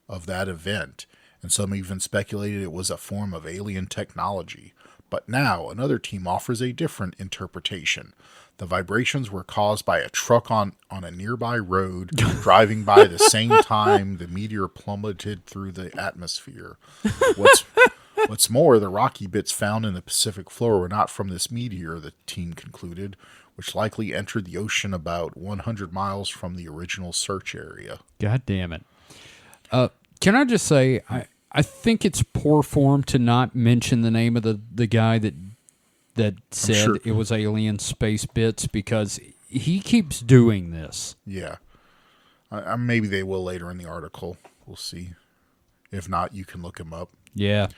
of that event, and some even speculated it was a form of alien technology. But now, another team offers a different interpretation. The vibrations were caused by a truck on a nearby road driving by the same time the meteor plummeted through the atmosphere. What's more, the rocky bits found in the Pacific floor were not from this meteor, the team concluded, which likely entered the ocean about 100 miles from the original search area. God damn it. Can I just say, I think it's poor form to not mention the name of the guy that said sure. it was alien space bits, because he keeps doing this. Yeah. Maybe they will later in the article. We'll see. If not, you can look him up. Yeah.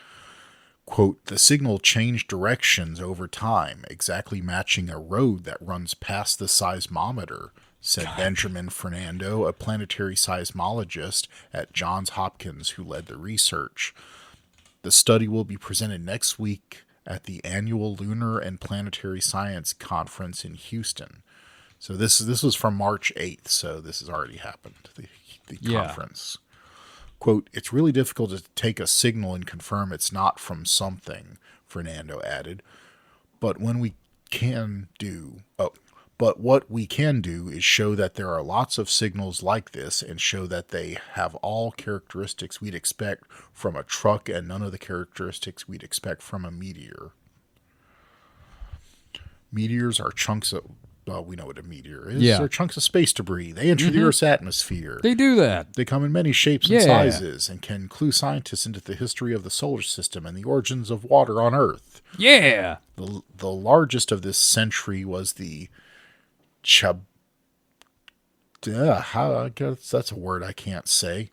Quote, the signal changed directions over time, exactly matching a road that runs past the seismometer, said Benjamin Fernando, a planetary seismologist at Johns Hopkins who led the research. The study will be presented next week at the annual Lunar and Planetary Science Conference in Houston. So this was from March 8th, so this has already happened, the conference. Quote, it's really difficult to take a signal and confirm it's not from something, Fernando added. But what we can do is show that there are lots of signals like this and show that they have all characteristics we'd expect from a truck and none of the characteristics we'd expect from a meteor. Meteors are chunks of... Well, we know what a meteor is. Yeah. They're chunks of space debris. They enter the Earth's atmosphere. They do that. They come in many shapes and sizes and can clue scientists into the history of the solar system and the origins of water on Earth. Yeah. The largest of this century was the I guess that's a word I can't say.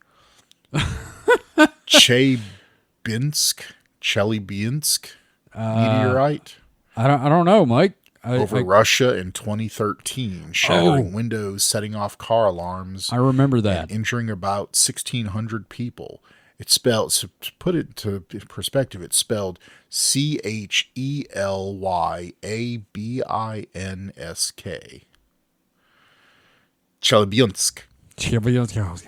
Chelyabinsk meteorite. I don't know, Mike. Over Russia in 2013, shattering windows, setting off car alarms. I remember that. And injuring about 1,600 people. It's spelled, to put it into perspective, it's spelled Chelyabinsk. Chelyabinsk.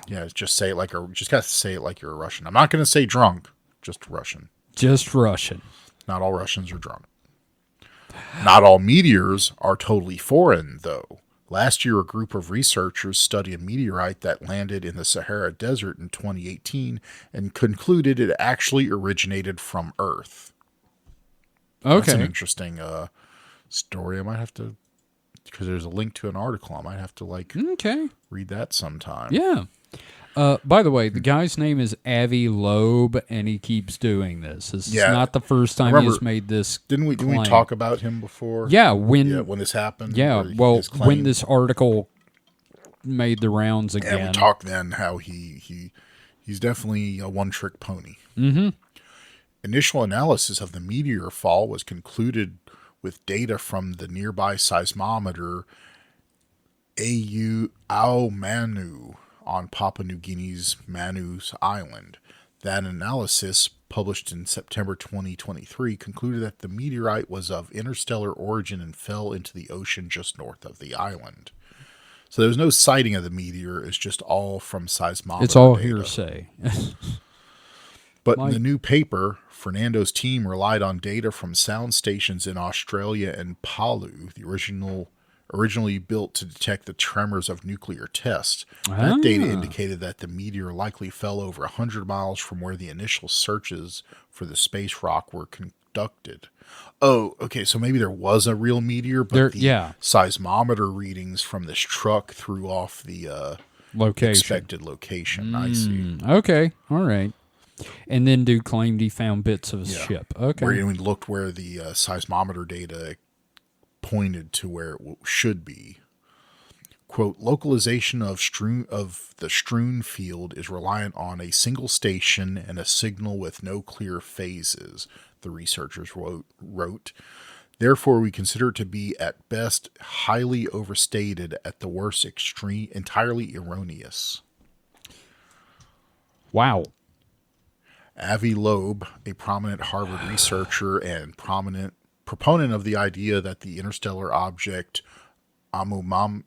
Yeah, just say it like just gotta say it like you're a Russian. I'm not gonna say drunk, just Russian. Just Russian. Not all Russians are drunk. Not all meteors are totally foreign, though. Last year, a group of researchers studied a meteorite that landed in the Sahara Desert in 2018 and concluded it actually originated from Earth. Okay. That's an interesting story. I might have to, because there's a link to an article. I might have to read that sometime. Yeah. By the way, the guy's name is Avi Loeb, and he keeps doing this. This is not the first time he's made this. Didn't we talk about him before? Yeah, when this happened. Yeah, well, when this article made the rounds again, and we talked then how he's definitely a one-trick pony. Mm-hmm. Initial analysis of the meteor fall was concluded with data from the nearby seismometer Manu on Papua New Guinea's Manus Island. That analysis, published in September 2023, concluded that the meteorite was of interstellar origin and fell into the ocean just north of the island. So there was no sighting of the meteor. It's just all from seismometer It's all data. hearsay. But in the new paper, Fernando's team relied on data from sound stations in Australia and Palau, the originally built to detect the tremors of nuclear tests. That data indicated that the meteor likely fell over 100 miles from where the initial searches for the space rock were conducted. Oh, okay, so maybe there was a real meteor, but seismometer readings from this truck threw off the expected location. I see. Okay, all right. And then dude claimed he found bits of his ship. Okay. Where we looked where the seismometer data pointed to where it should be. Quote, localization of the strewn field is reliant on a single station and a signal with no clear phases, the researchers wrote. Therefore, we consider it to be at best highly overstated, at the worst entirely erroneous. Wow. Avi Loeb, a prominent Harvard researcher and proponent of the idea that the interstellar object Amumau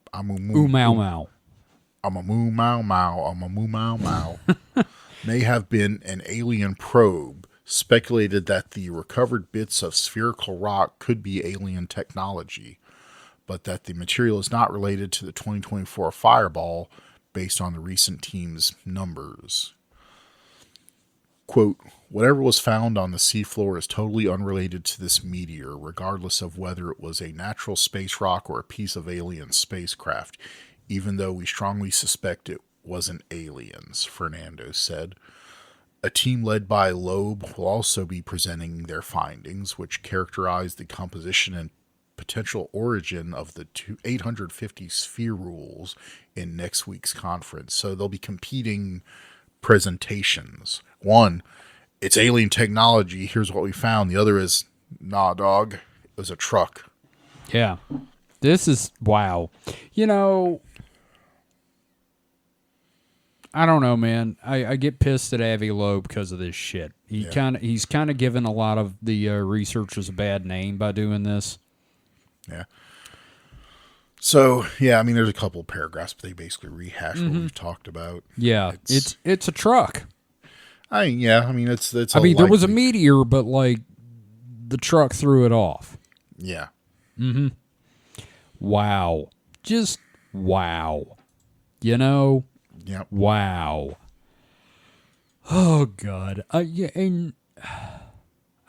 may have been an alien probe, speculated that the recovered bits of spherical rock could be alien technology, but that the material is not related to the 2024 fireball based on the recent team's numbers. Quote, whatever was found on the seafloor is totally unrelated to this meteor, regardless of whether it was a natural space rock or a piece of alien spacecraft, even though we strongly suspect it wasn't aliens, Fernando said. A team led by Loeb will also be presenting their findings, which characterize the composition and potential origin of the 850 sphere rules in next week's conference. So they'll be competing presentations. One, it's alien technology. Here's what we found. The other is, nah, dog. It was a truck. Yeah. This is, wow. You know, I don't know, man. I get pissed at Avi Loeb because of this shit. He's kind of given a lot of the researchers a bad name by doing this. Yeah. So, yeah, I mean, there's a couple of paragraphs, but they basically rehash what we've talked about. Yeah, it's a truck. I mean, it's. There was a meteor, but like the truck threw it off. Yeah. Mm-hmm. Wow. Just wow. You know. Yep. Wow. Oh God. And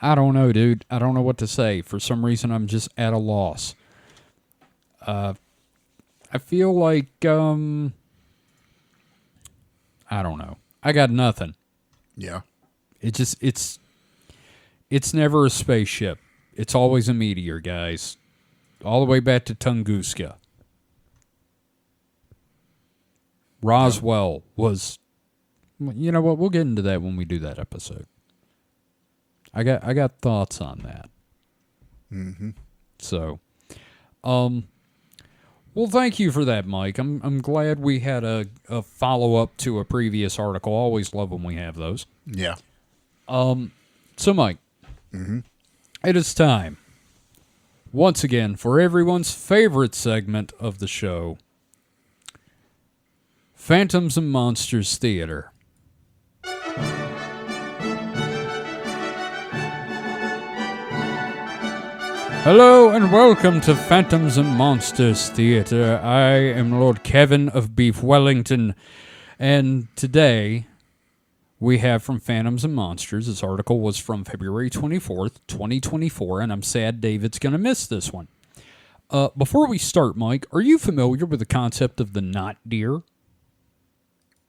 I don't know, dude. I don't know what to say. For some reason, I'm just at a loss. I feel like I don't know. I got nothing. Yeah. It's never a spaceship. It's always a meteor, guys. All the way back to Tunguska. Roswell was, you know what? We'll get into that when we do that episode. I got thoughts on that. Mm-hmm. So, well, thank you for that, Mike. I'm glad we had a follow-up to a previous article. Always love when we have those. Yeah. So, Mike, it is time, once again, for everyone's favorite segment of the show, Phantoms and Monsters Theater. Hello and welcome to Phantoms and Monsters Theatre. I am Lord Kevin of Beef Wellington, and today we have from Phantoms and Monsters. This article was from February 24th, 2024, and I'm sad David's going to miss this one. Before we start, Mike, are you familiar with the concept of the not deer?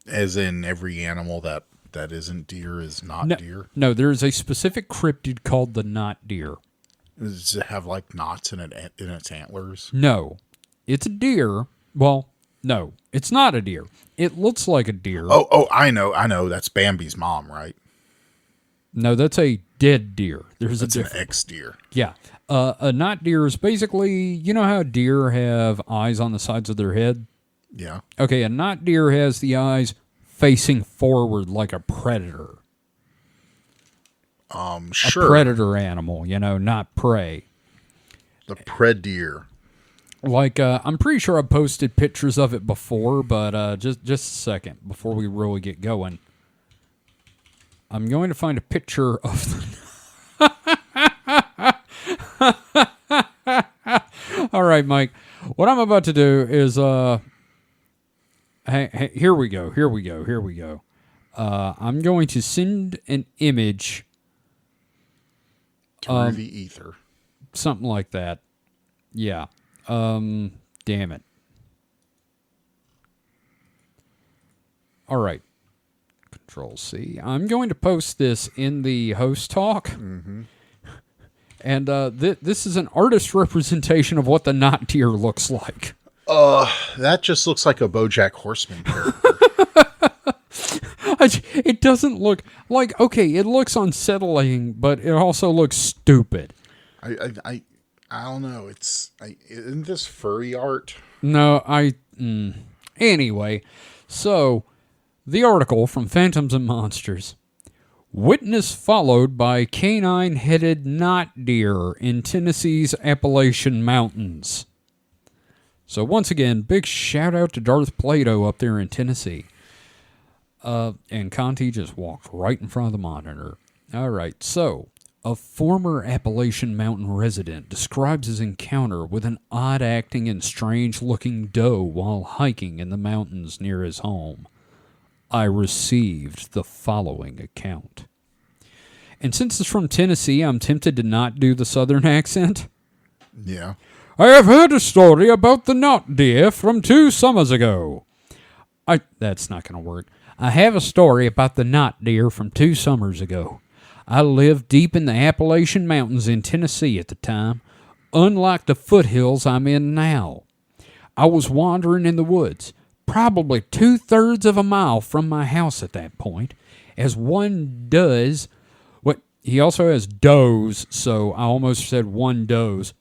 As in every animal that isn't deer is not deer? No, there is a specific cryptid called the not deer. Does it have like knots in its antlers? No, it's a deer. Well, no, it's not a deer. It looks like a deer. Oh, I know. That's Bambi's mom, right? No, that's a dead deer. That's an ex-deer. Yeah. A not deer is basically, you know how deer have eyes on the sides of their head? Yeah. Okay, a not deer has the eyes facing forward like a predator. Sure. A predator animal, not prey. The predeer. Like, I'm pretty sure I posted pictures of it before, but just a second before we really get going. I'm going to find a picture of All right, Mike. What I'm about to do is, hey, here we go. I'm going to send an image Through the ether. Something like that. Yeah. Damn it. All right. Control C. I'm going to post this in the host talk. Mm-hmm. And this is an artist representation of what the not deer looks like. That just looks like a BoJack Horseman character. It doesn't look like, okay, it looks unsettling, but it also looks stupid. I don't know. Isn't this furry art? No, Anyway, so the article from Phantoms and Monsters. Witness followed by canine-headed not deer in Tennessee's Appalachian Mountains. So once again, big shout out to Darth Plato up there in Tennessee. And Conti just walked right in front of the monitor. All right, so a former Appalachian Mountain resident describes his encounter with an odd-acting and strange-looking doe while hiking in the mountains near his home. I received the following account. And since it's from Tennessee, I'm tempted to not do the southern accent. Yeah. I have heard a story about the not deer from 2 summers ago. That's not going to work. I have a story about the not deer from 2 summers ago. I lived deep in the Appalachian Mountains in Tennessee at the time, unlike the foothills I'm in now. I was wandering in the woods, probably 2/3 of a mile from my house at that point, as one does. He also has does, so I almost said one does.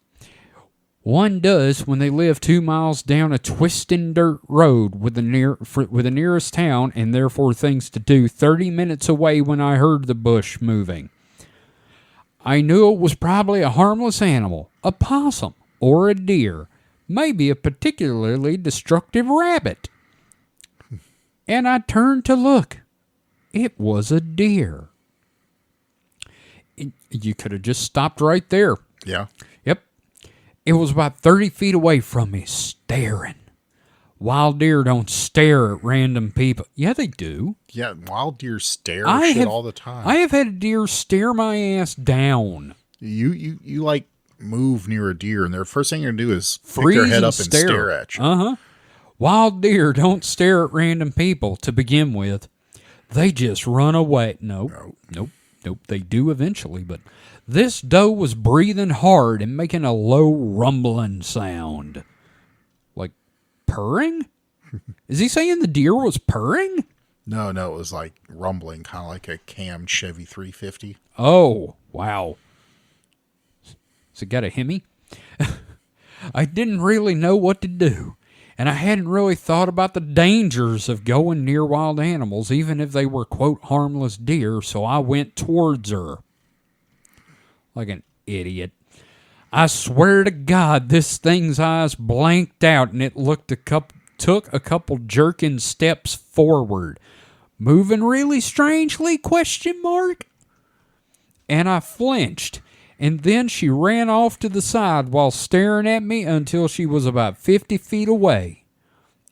One does when they live 2 miles down a twisting dirt road with the nearest town and therefore things to do 30 minutes away when I heard the bush moving. I knew it was probably a harmless animal, a possum or a deer, maybe a particularly destructive rabbit. And I turned to look. It was a deer. You could have just stopped right there. Yeah. Yep. It was about 30 feet away from me, staring. Wild deer don't stare at random people. Yeah, they do. Yeah, wild deer stare all the time. I have had a deer stare my ass down. You like move near a deer, and their first thing you're gonna do is Freeze pick their head and up and stare at you. Uh-huh. Wild deer don't stare at random people to begin with. They just run away. Nope. They do eventually, but this doe was breathing hard and making a low rumbling sound. Like purring? Is he saying the deer was purring? No, it was like rumbling, kind of like a cammed Chevy 350. Oh, wow. Has it got a Hemi? I didn't really know what to do, and I hadn't really thought about the dangers of going near wild animals, even if they were, quote, harmless deer, so I went towards her. Like an idiot. I swear to God, this thing's eyes blanked out, and it took a couple jerking steps forward. Moving really strangely, ? And I flinched, And then she ran off to the side while staring at me until she was about 50 feet away.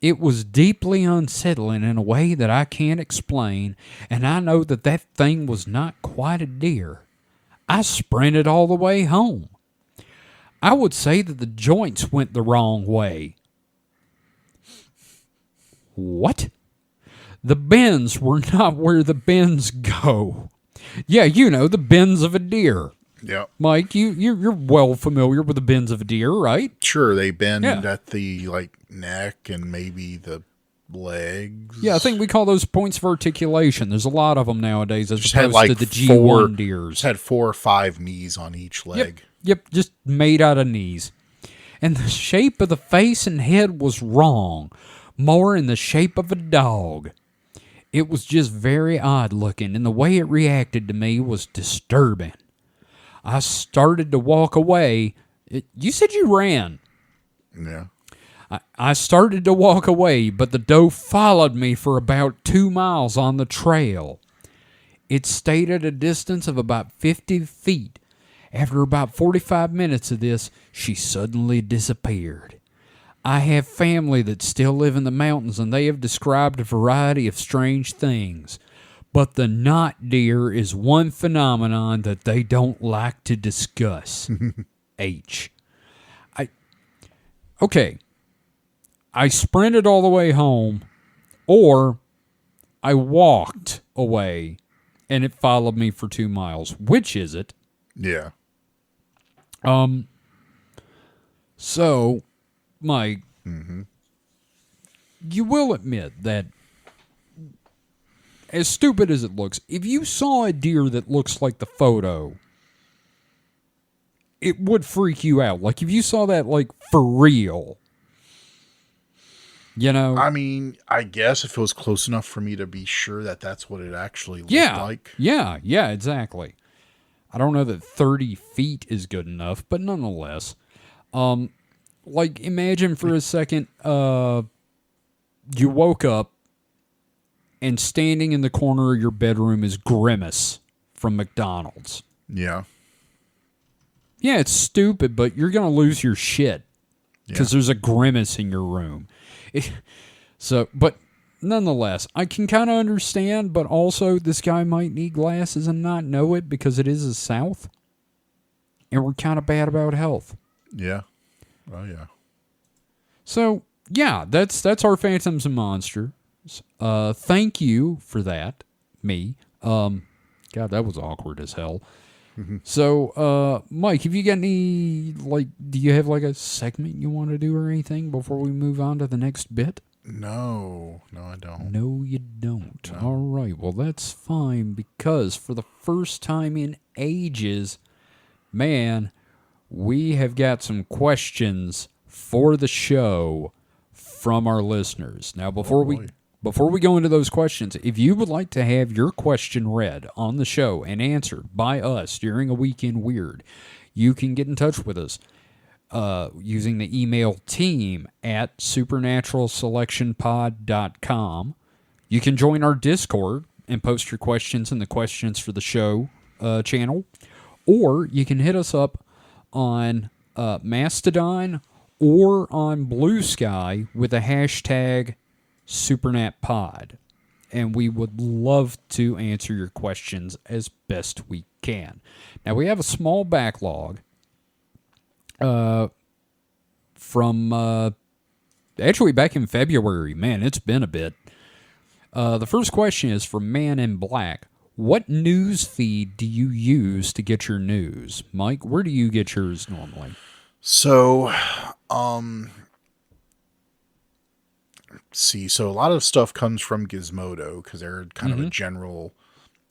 It was deeply unsettling in a way that I can't explain, and I know that that thing was not quite a deer. I sprinted all the way home. I would say that the joints went the wrong way. What? The bends were not where the bends go. Yeah, you know, the bends of a deer. Yeah. Mike, you're well familiar with the bends of a deer, right? Sure, they bend Yeah. at the neck and maybe the legs. Yeah, I think we call those points of articulation. There's a lot of them nowadays as Just had opposed to the G1 deers. Just had 4 or 5 knees on each leg. Yep, just made out of knees. And the shape of the face and head was wrong, more in the shape of a dog. It was just very odd looking, and the way it reacted to me was disturbing. I started to walk away. You said you ran. Yeah. I started to walk away, but the doe followed me for about 2 miles on the trail. It stayed at a distance of about 50 feet. After about 45 minutes of this, she suddenly disappeared. I have family that still live in the mountains, and they have described a variety of strange things. But the knot deer is one phenomenon that they don't like to discuss. H. Okay. I sprinted all the way home, or I walked away, and it followed me for 2 miles. Which is it? Yeah. So, Mike, you will admit that, as stupid as it looks, if you saw a deer that looks like the photo, it would freak you out. Like, if you saw that, for real, you know? I mean, I guess if it was close enough for me to be sure that that's what it actually looked like. Yeah, exactly. I don't know that 30 feet is good enough, but nonetheless. Imagine for a second, you woke up, and standing in the corner of your bedroom is Grimace from McDonald's. Yeah. Yeah, it's stupid, but you're going to lose your shit because there's a Grimace in your room. But nonetheless, I can kind of understand, but also this guy might need glasses and not know it because it is the South, and we're kind of bad about health. Yeah. Oh, yeah. So, yeah, that's our Phantoms and Monsters. Thank you for that, me. God, that was awkward as hell. So, Mike, have you got any, do you have a segment you want to do or anything before we move on to the next bit? No, I don't. No, you don't. No. All right, well, that's fine because for the first time in ages, man, we have got some questions for the show from our listeners. Now, before we go into those questions, if you would like to have your question read on the show and answered by us during a Weekend Weird, you can get in touch with us using the email team@supernaturalselectionpod.com. You can join our Discord and post your questions in the questions for the show channel, or you can hit us up on Mastodon or on Blue Sky with the hashtag SupernatPod, and we would love to answer your questions as best we can. Now, we have a small backlog from actually back in February. Man, it's been a bit. The first question is from Man in Black. What news feed do you use to get your news? Mike, where do you get yours normally? So, see, so a lot of stuff comes from Gizmodo because they're kind of a general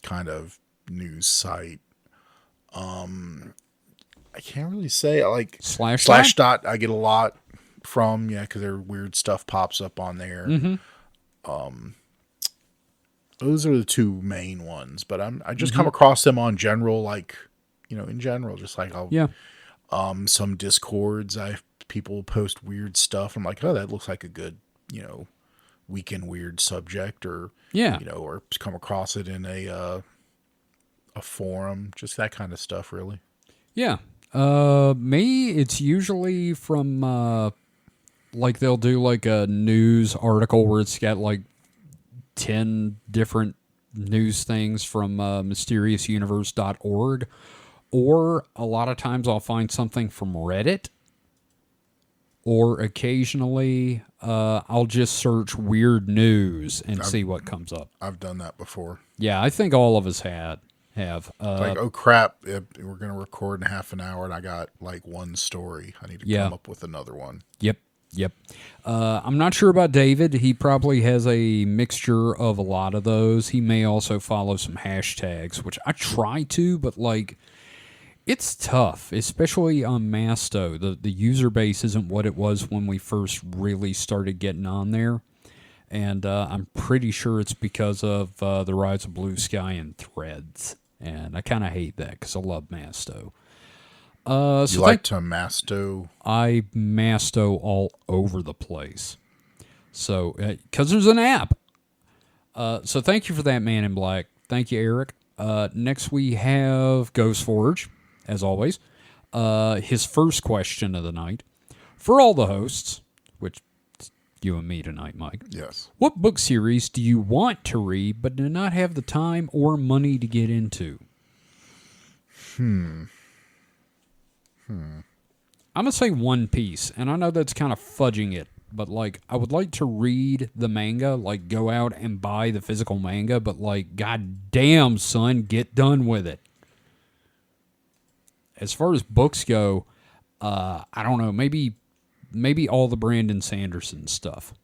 kind of news site. I can't really say Slashdot I get a lot from, because their weird stuff pops up on there. Those are the two main ones, but I just come across them on general, in general, just some Discords, people post weird stuff. I'm like, oh, that looks like a good, Weekend Weird subject, or or come across it in a forum, just that kind of stuff, really. Yeah. Me, it's usually from, like, they'll do, like, a news article where it's got, like, 10 different news things from mysteriousuniverse.org. Or a lot of times I'll find something from Reddit. Or occasionally I'll just search weird news and see what comes up. I've done that before. Yeah, I think all of us have. Like, oh crap, we're going to record in half an hour and I got like one story. I need to come up with another one. Yep. I'm not sure about David. He probably has a mixture of a lot of those. He may also follow some hashtags, which I try to, but like, it's tough, especially on Masto. The user base isn't what it was when we first really started getting on there. And I'm pretty sure it's because of the rise of Blue Sky and Threads. And I kind of hate that because I love Masto. You like to Masto? I Masto all over the place. So, because there's an app. So thank you for that, Man in Black. Thank you, Eric. Next we have Ghost Forge, as always. His first question of the night. For all the hosts, which you and me tonight, Mike. Yes. What book series do you want to read but do not have the time or money to get into? I'm going to say One Piece, and I know that's kind of fudging it, but, like, I would like to read the manga, like, go out and buy the physical manga, but, like, goddamn, son, get done with it. As far as books go, I don't know, maybe all the Brandon Sanderson stuff.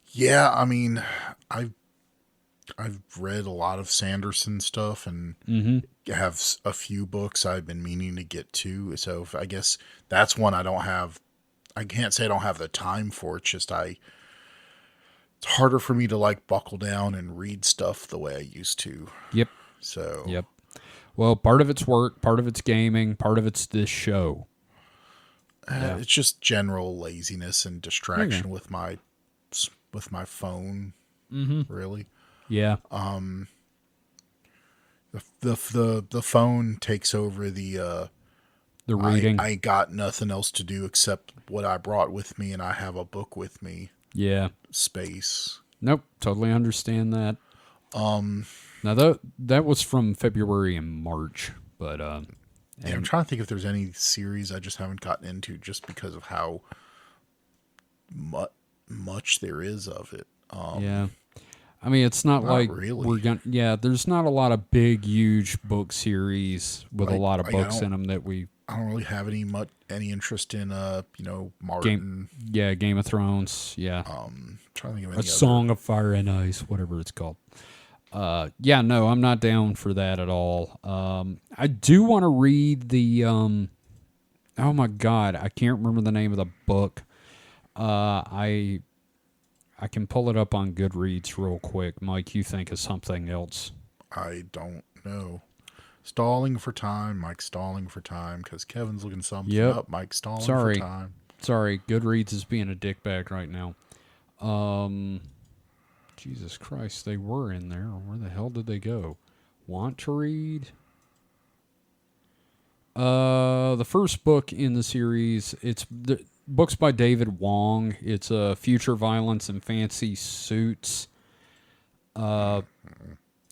Yeah, I mean, I've read a lot of Sanderson stuff and have a few books I've been meaning to get to. So I guess that's one I can't say I don't have the time for. It's just it's harder for me to like buckle down and read stuff the way I used to. Yep. So. Yep. Well, part of it's work, part of it's gaming, part of it's this show. It's just general laziness and distraction with my phone. Really. Yeah. The phone takes over the reading. I got nothing else to do except what I brought with me, and I have a book with me. Yeah. Space. Nope. Totally understand that. Now that was from February and March, but I'm trying to think if there's any series I just haven't gotten into just because of how much there is of it. Yeah. I mean, it's not like really. we're going to... Yeah, there's not a lot of big, huge book series with a lot of books in them that we... I don't really have any interest in, Martin. Game of Thrones, yeah. Trying to think of any A Song of Fire and Ice, whatever it's called. No, I'm not down for that at all. I do want to read the... oh my God, I can't remember the name of the book. I can pull it up on Goodreads real quick. Mike, you think of something else. I don't know. Stalling for time. Mike's stalling for time because Kevin's looking something up. Mike's stalling for time. Sorry, Goodreads is being a dickbag right now. Jesus Christ, they were in there. Where the hell did they go? Want to read? The first book in the series, it's... Books by David Wong. It's Future Violence and Fancy Suits. And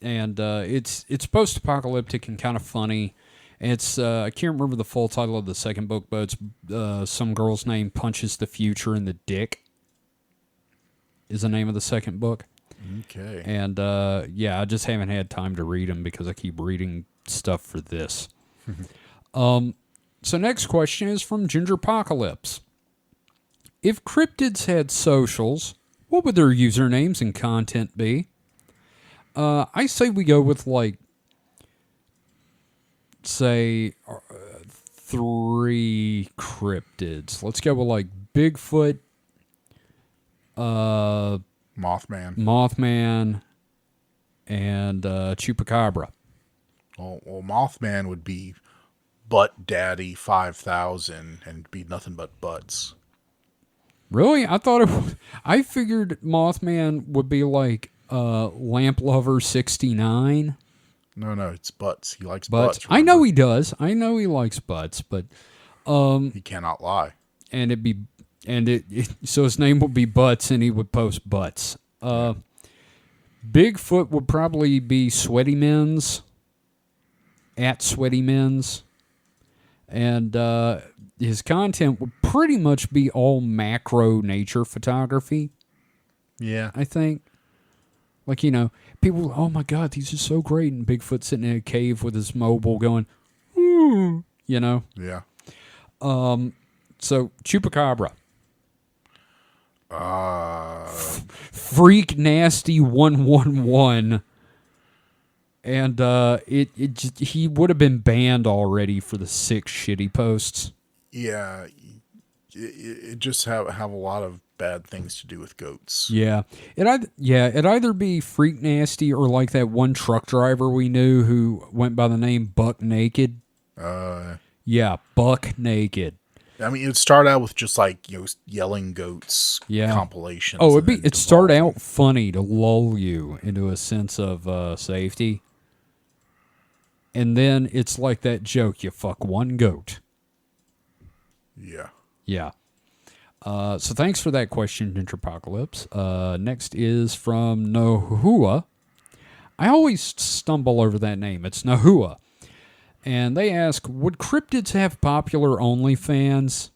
it's post-apocalyptic and kind of funny. It's I can't remember the full title of the second book, but it's Some Girl's Name Punches the Future in the Dick is the name of the second book. Okay. And I just haven't had time to read them because I keep reading stuff for this. So next question is from Gingerpocalypse. If cryptids had socials, what would their usernames and content be? I say we go with, like, say, 3 cryptids. Let's go with, like, Bigfoot, Mothman, and Chupacabra. Well, Mothman would be Butt Daddy 5000 and be nothing but butts. Really? I figured Mothman would be like Lamp Lover 69. No, it's butts. He likes Butts. butts. I know remember? he does. I know he likes butts, but He cannot lie. and so his name would be Butts, and he would post butts. Bigfoot would probably be Sweaty Men's at Sweaty Men's, and his content would pretty much be all macro nature photography. Yeah. I think, like, people, oh my God, these are so great, and Bigfoot sitting in a cave with his mobile going, ooh, Yeah. So Chupacabra. Uh, Freak Nasty 111, and he would have been banned already for the 6 shitty posts. yeah. It just have a lot of bad things to do with goats. Yeah, it'd either be Freak Nasty or like that one truck driver we knew who went by the name Buck Naked. Yeah, Buck Naked. I mean, it would start out with just like yelling goats compilations. Oh, it'd start out funny to lull you into a sense of safety, and then it's like that joke: you fuck one goat. Yeah. Yeah. So thanks for that question, Ninjapocalypse. Next is from Nohua. I always stumble over that name. It's Nohua. And they ask, would cryptids have popular OnlyFans?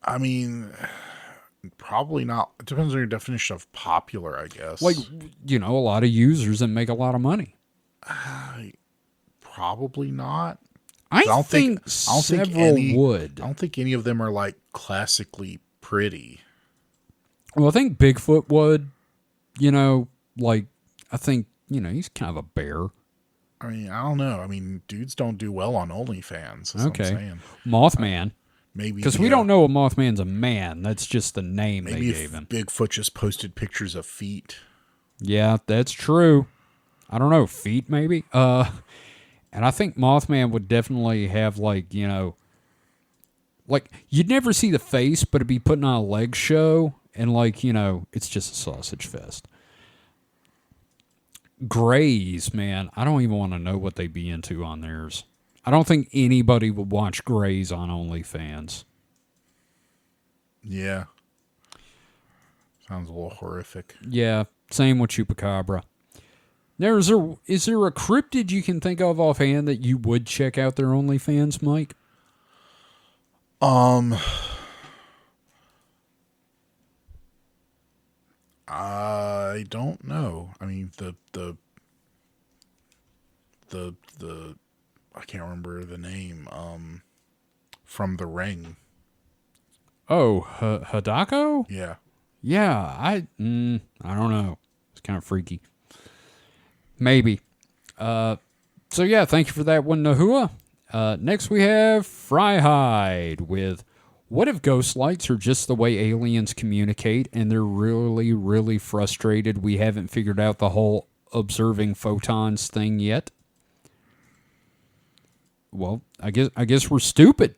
I mean, probably not. It depends on your definition of popular, I guess. Like, a lot of users that make a lot of money. Probably not. I don't think several would. I don't think any of them are like classically pretty. Well, I think Bigfoot would. I think, he's kind of a bear. I mean, I don't know. I mean, dudes don't do well on OnlyFans. That's what I'm saying. Mothman. Maybe because we don't know a Mothman's a man. That's just the name they gave him. Bigfoot just posted pictures of feet. Yeah, that's true. I don't know, feet maybe. And I think Mothman would definitely have like you'd never see the face, but it'd be putting on a leg show, and it's just a sausage fest. Grays, man, I don't even want to know what they'd be into on theirs. I don't think anybody would watch Grays on OnlyFans. Yeah. Sounds a little horrific. Yeah, same with Chupacabra. Now, is there a cryptid you can think of offhand that you would check out their OnlyFans, Mike? I don't know. I mean, the I can't remember the name. From The Ring. Oh, Hadako? Yeah. Yeah, I don't know. It's kind of freaky. Maybe. So yeah, thank you for that one, Nahua. Next we have Fryhide with, what if ghost lights are just the way aliens communicate and they're really, really frustrated we haven't figured out the whole observing photons thing yet? Well, I guess we're stupid,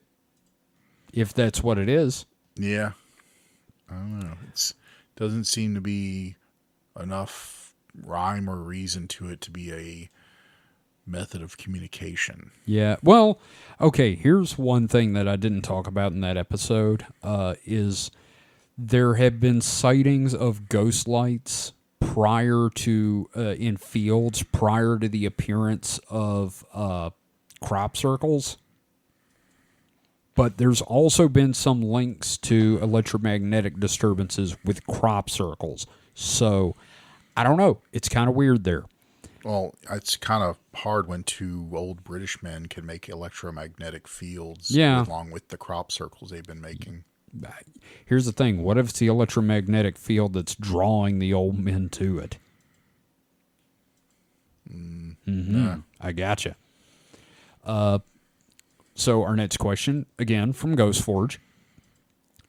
if that's what it is. Yeah. I don't know. It doesn't seem to be enough rhyme or reason to it to be a method of communication. Yeah. Well, okay, here's one thing that I didn't talk about in that episode, is there have been sightings of ghost lights prior to, in fields, prior to the appearance of crop circles. But there's also been some links to electromagnetic disturbances with crop circles. So, I don't know. It's kind of weird there. Well, it's kind of hard when two old British men can make electromagnetic fields along with the crop circles they've been making. Here's the thing. What if it's the electromagnetic field that's drawing the old men to it? Yeah. I gotcha. So our next question, again from Ghost Forge.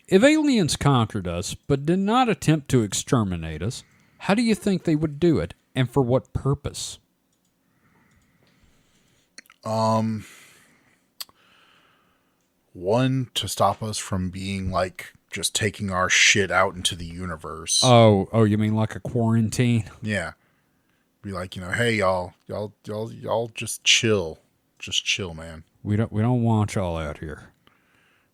If aliens conquered us but did not attempt to exterminate us, how do you think they would do it, and for what purpose? One, to stop us from being like just taking our shit out into the universe. Oh, you mean like a quarantine? Yeah. Be like, hey, y'all just chill. Just chill, man. We don't want y'all out here.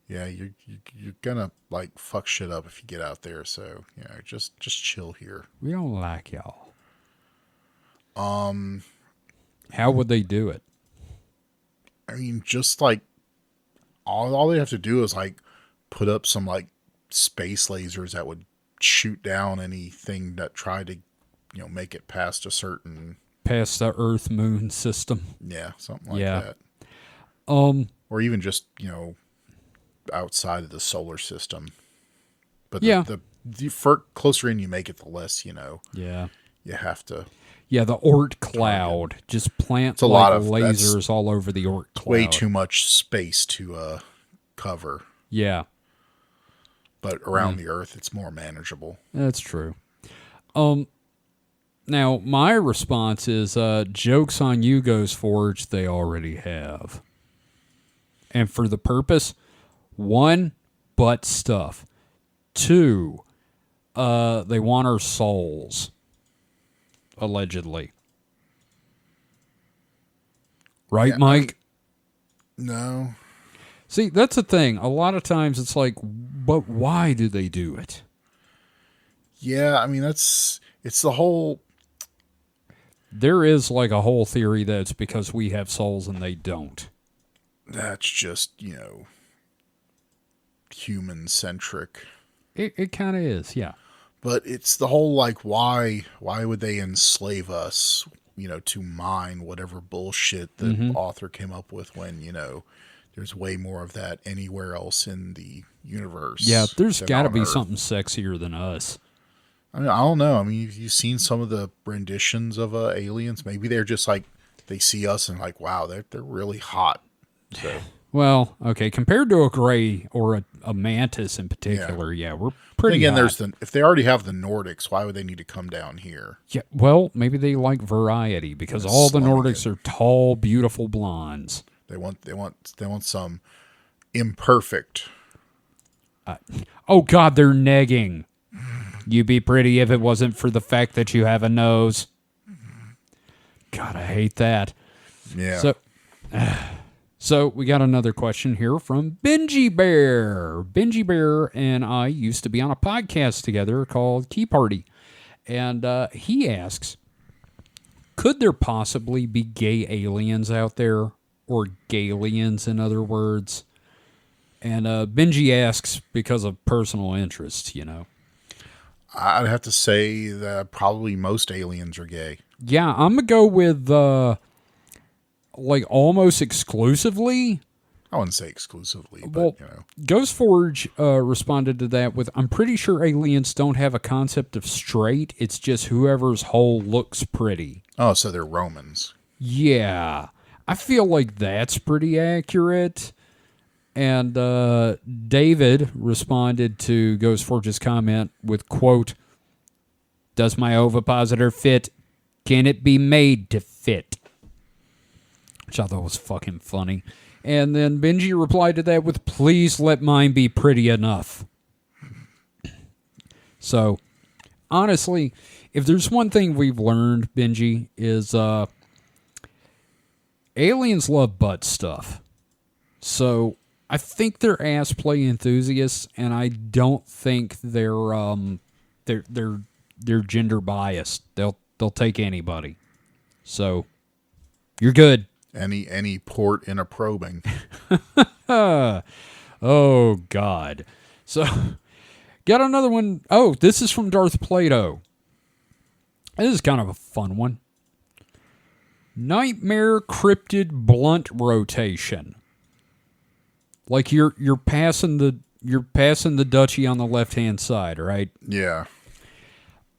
Yeah, you're gonna like fuck shit up if you get out there. So just chill here. We don't like y'all. How would they do it? I mean, just like all they have to do is like put up some like space lasers that would shoot down anything that tried to, make it past a certain the Earth Moon system. Yeah, something like that. Or even just outside of the solar system. But the closer in you make it, the less Yeah. you have to. Yeah, the Oort cloud. Just plant a lot of lasers all over the Oort cloud. Way too much space to cover. Yeah. But around the Earth, it's more manageable. That's true. Now, my response is, joke's on you, Ghost Forge, they already have. And for the purpose, 1, butt stuff. 2, they want our souls. Allegedly. Right, Mike? No. See, that's the thing. A lot of times it's like, but why do they do it? Yeah, I mean, it's the whole... There is like a whole theory that it's because we have souls and they don't. That's just, human-centric. It kind of is, yeah. But it's the whole, like, why would they enslave us, to mine whatever bullshit the author came up with when, there's way more of that anywhere else in the universe. Yeah, there's got to be something sexier than us. I mean, I don't know. I mean, you've seen some of the renditions of aliens. Maybe they're just like, they see us and like, wow, they're really hot. So. Well, okay, compared to a gray or a mantis in particular, yeah we're pretty again, hot. If they already have the Nordics, why would they need to come down here? Yeah, well, maybe they like variety because all the Nordics are tall, beautiful blondes. They want some imperfect. Oh God, they're negging. You'd be pretty if it wasn't for the fact that you have a nose. God, I hate that. Yeah. So we got another question here from Benji Bear. Benji Bear and I used to be on a podcast together called Key Party. And he asks, could there possibly be gay aliens out there? Or galians, in other words? And Benji asks because of personal interest, I'd have to say that probably most aliens are gay. Yeah, I'm going to go with... like almost exclusively. I wouldn't say exclusively, but Ghost Forge responded to that with, I'm pretty sure aliens don't have a concept of straight. It's just whoever's hole looks pretty. Oh, so they're Romans. Yeah. I feel like that's pretty accurate. And David responded to Ghost Forge's comment with, quote, does my ovipositor fit? Can it be made to fit? Which I thought was fucking funny. And then Benji replied to that with, please let mine be pretty enough. So, honestly, if there's one thing we've learned, Benji, is aliens love butt stuff. So, I think they're ass play enthusiasts, and I don't think they're gender biased. They'll take anybody. So, you're good. Any port in a probing. Oh, God. So, got another one. Oh, this is from Darth Plato. This is kind of a fun one. Nightmare cryptid blunt rotation. Like you're passing the duchy on the left-hand side, right? Yeah.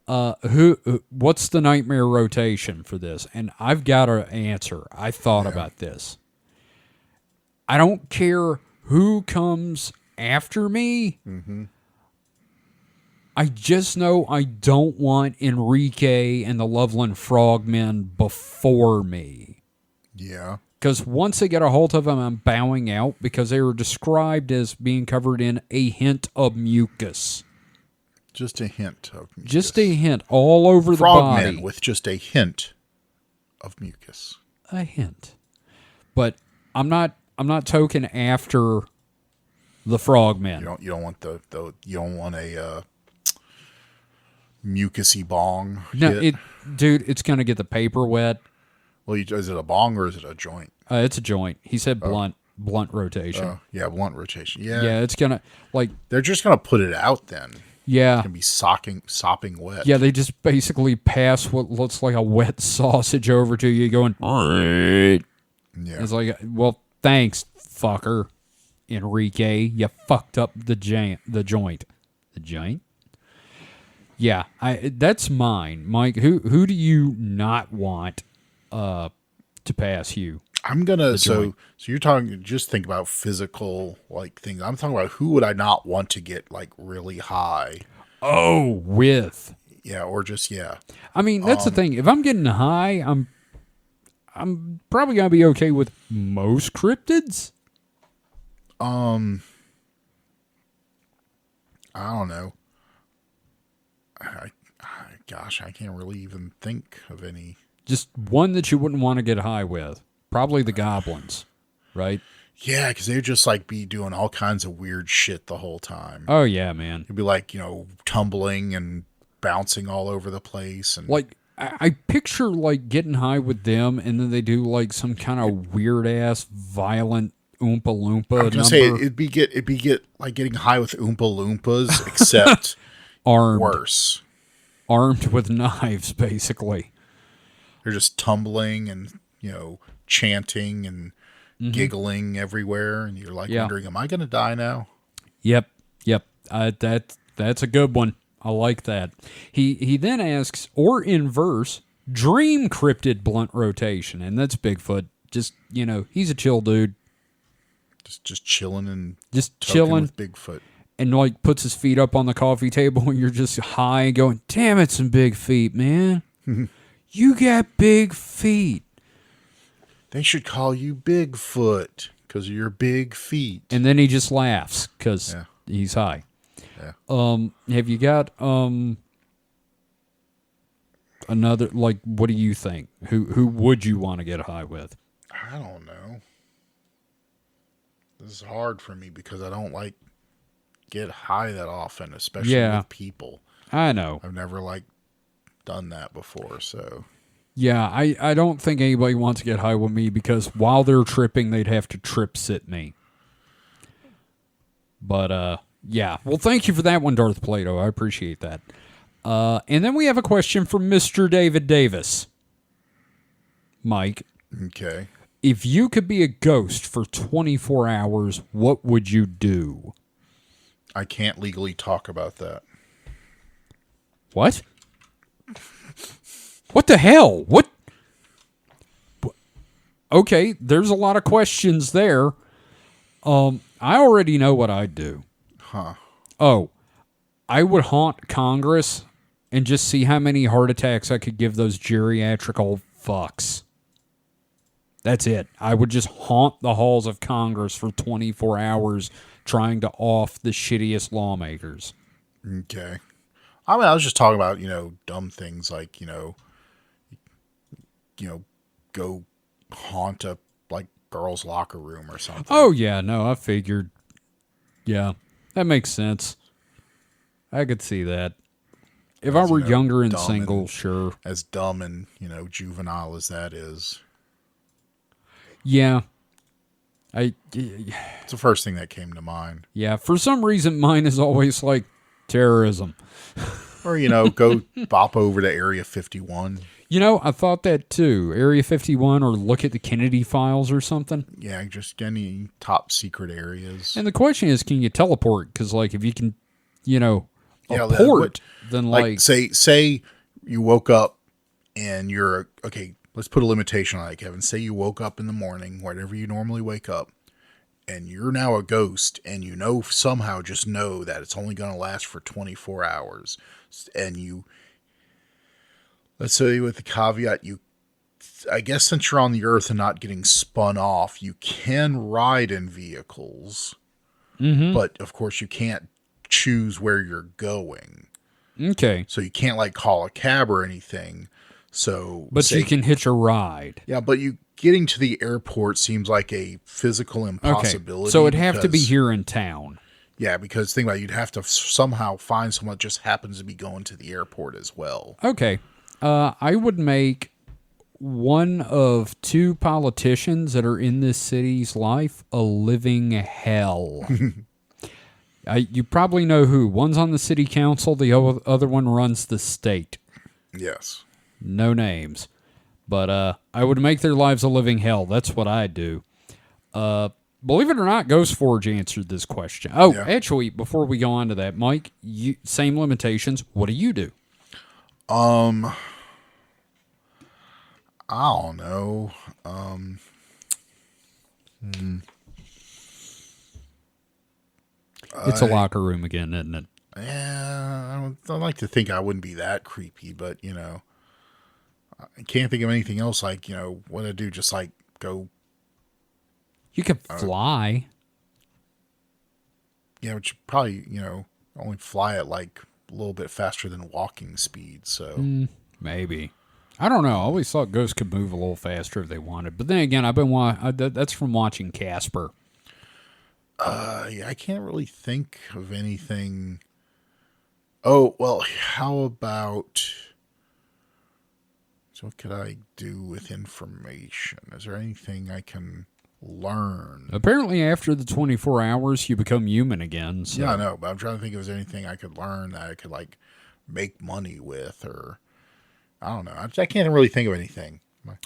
What's the nightmare rotation for this? And I've got an answer. I thought about this. I don't care who comes after me. Mm-hmm. I just know I don't want Enrique and the Loveland Frogmen before me. Yeah. Because once I get a hold of them, I'm bowing out because they were described as being covered in a hint of mucus. Just a hint of mucus. Just a hint all over the body. Frogmen with just a hint of mucus. A hint. But I'm not token after the frogmen. You don't want you don't want a mucusy bong. No, hit. dude, it's gonna get the paper wet. Well, is it a bong or is it a joint? It's a joint. He said blunt rotation. Yeah, blunt rotation. Yeah, Yeah, it's gonna they're just gonna put it out then. yeah. It's gonna be sopping wet. Yeah, they just basically pass what looks like a wet sausage over to you going, all right. Yeah. It's like, well, thanks, fucker. Enrique, you fucked up the joint. The joint? Yeah, that's mine. Mike, who do you not want to pass you? I'm gonna joint. so you're talking, just think about physical like things. I'm talking about who would I not want to get like really high. Oh, with. Yeah, or just I mean, that's the thing. If I'm getting high, I'm probably gonna be okay with most cryptids. I don't know. Gosh, I can't really even think of any. Just one that you wouldn't want to get high with. Probably the goblins, right? Yeah, because they'd just like be doing all kinds of weird shit the whole time. Oh yeah, man. It'd be like, tumbling and bouncing all over the place. And Like I picture like getting high with them, and then they do like some kind of weird ass violent Oompa Loompa. I was gonna say it'd be like getting high with Oompa Loompas, except worse. Armed with knives, basically. They're just tumbling and chanting and giggling everywhere, and you're like wondering, am I going to die now? Yep. That's a good one. I like that. He then asks, or in verse, dream cryptid blunt rotation, and that's Bigfoot. Just he's a chill dude. Just chilling and just talking chilling with Bigfoot, and like puts his feet up on the coffee table, and you're just high and going, "Damn it, some big feet, man! You got big feet." They should call you Bigfoot because of your big feet. And then he just laughs because he's high. Yeah. Have you got another, like, what do you think? Who would you want to get high with? I don't know. This is hard for me because I don't like get high that often, especially with people. I know. I've never done that before, so. Yeah, I don't think anybody wants to get high with me because while they're tripping, they'd have to trip sit me. But, yeah. Well, thank you for that one, Darth Plato. I appreciate that. And then we have a question from Mr. David Davis. Mike. Okay. If you could be a ghost for 24 hours, what would you do? I can't legally talk about that. What? What the hell? What? Okay, there's a lot of questions there. I already know what I'd do. Huh. Oh, I would haunt Congress and just see how many heart attacks I could give those geriatric old fucks. That's it. I would just haunt the halls of Congress for 24 hours trying to off the shittiest lawmakers. Okay. I mean, I was just talking about, dumb things like, go haunt a girl's locker room or something. Oh, yeah. No, I figured. Yeah, that makes sense. I could see that. If I were younger and single, sure. As dumb and, juvenile as that is. Yeah. It's the first thing that came to mind. Yeah, for some reason, mine is always like terrorism. Or, go bop over to Area 51. I thought that too. Area 51, or look at the Kennedy files or something. Yeah, just any top secret areas. And the question is, can you teleport? Because, if you can, port, then say you woke up and you're, okay, let's put a limitation on it, Kevin. Say you woke up in the morning, wherever you normally wake up, and you're now a ghost, and somehow just know that it's only going to last for 24 hours. And let's say with the caveat, I guess since you're on the earth and not getting spun off, you can ride in vehicles, but of course you can't choose where you're going. Okay. So you can't call a cab or anything. So, But you can hitch a ride. Yeah, but getting to the airport seems like a physical impossibility. Okay, so it'd have to be here in town. Yeah, because think about it, you'd have to somehow find someone that just happens to be going to the airport as well. Okay. I would make one of two politicians that are in this city's life a living hell. You probably know who. One's on the city council. The other one runs the state. Yes. No names. But I would make their lives a living hell. That's what I'd do. Believe it or not, Ghost Forge answered this question. Oh, yeah. Actually, before we go on to that, Mike, same limitations. What do you do? I don't know. It's a locker room again, isn't it? Yeah, I like to think I wouldn't be that creepy, but, I can't think of anything else like, what I do, just like go. You could fly. Yeah, but you probably, only fly at like a little bit faster than walking speed, so. Maybe. I don't know. I always thought ghosts could move a little faster if they wanted. But then again, that's from watching Casper. Yeah, I can't really think of anything. Oh, well, how about... So what could I do with information? Is there anything I can learn? Apparently, after the 24 hours, you become human again. So. Yeah, I know, but I'm trying to think if there's anything I could learn that I could, like, make money with, or... I don't know. I can't really think of anything.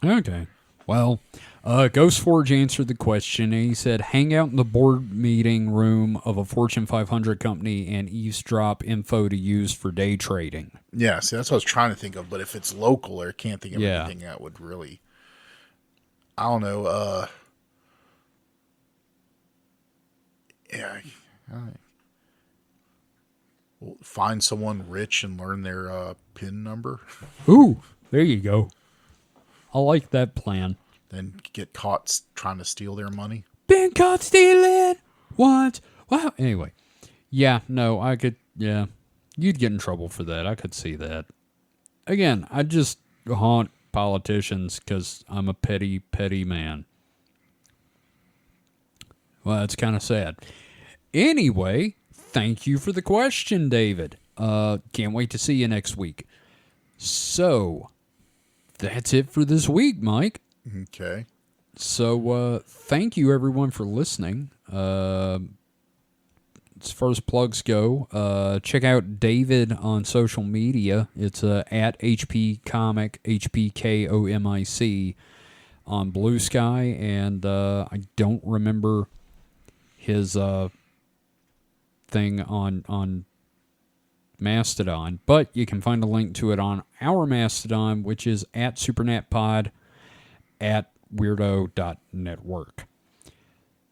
Okay. Well, Ghost Forge answered the question, and he said, hang out in the board meeting room of a Fortune 500 company and eavesdrop info to use for day trading. Yeah, see, that's what I was trying to think of, but if it's local, I can't think of anything that would really... I don't know, find someone rich and learn their PIN number. Ooh, there you go. I like that plan. Then get caught trying to steal their money. Been caught stealing once. Wow. Anyway. Yeah, no, I could, yeah. You'd get in trouble for that. I could see that. Again, I just haunt politicians because I'm a petty, petty man. Well, that's kind of sad. Anyway, thank you for the question, David. Can't wait to see you next week. So, that's it for this week, Mike. Okay. So, thank you, everyone, for listening. As far as plugs go, check out David on social media. It's at HP Comic, HPKOMIC on Blue Sky, and I don't remember his thing on Mastodon, but you can find a link to it on our Mastodon, which is at supernatpod at weirdo.network.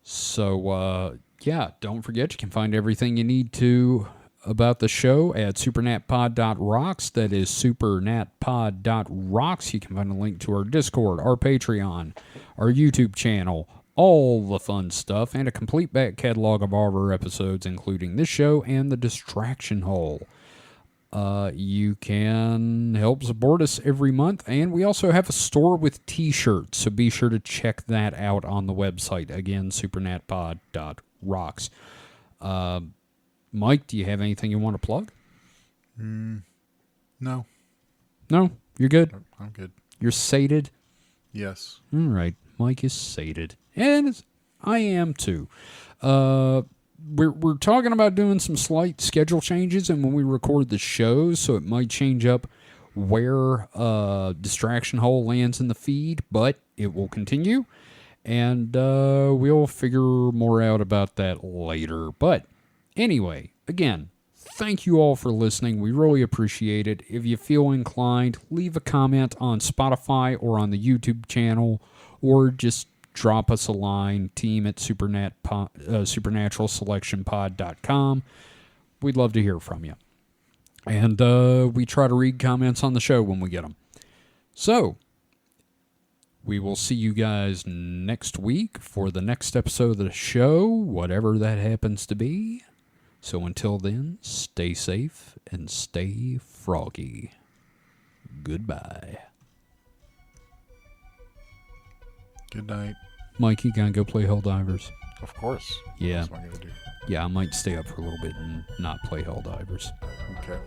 So, yeah, don't forget you can find everything you need to about the show at supernatpod.rocks. That is supernatpod.rocks. You can find a link to our Discord, our Patreon, our YouTube channel, all the fun stuff, and a complete back catalog of all our episodes, including this show and the Distraction Hole. You can help support us every month, and we also have a store with t-shirts, so be sure to check that out on the website. Again, supernatpod.rocks. Mike, do you have anything you want to plug? No. No? You're good? I'm good. You're sated? Yes. All right. Mike is sated. And I am too. We're talking about doing some slight schedule changes and when we record the shows, so it might change up where Distraction Hole lands in the feed, but it will continue. And we'll figure more out about that later. But anyway, again, thank you all for listening. We really appreciate it. If you feel inclined, leave a comment on Spotify or on the YouTube channel, or just drop us a line, team at supernaturalselectionpod.com. We'd love to hear from you. And we try to read comments on the show when we get them. So, we will see you guys next week for the next episode of the show, whatever that happens to be. So until then, stay safe and stay froggy. Goodbye. Good night. Mike, you gonna go play Helldivers? Of course. Yeah. That's what I'm going to do. Yeah, I might stay up for a little bit and not play Helldivers. Okay.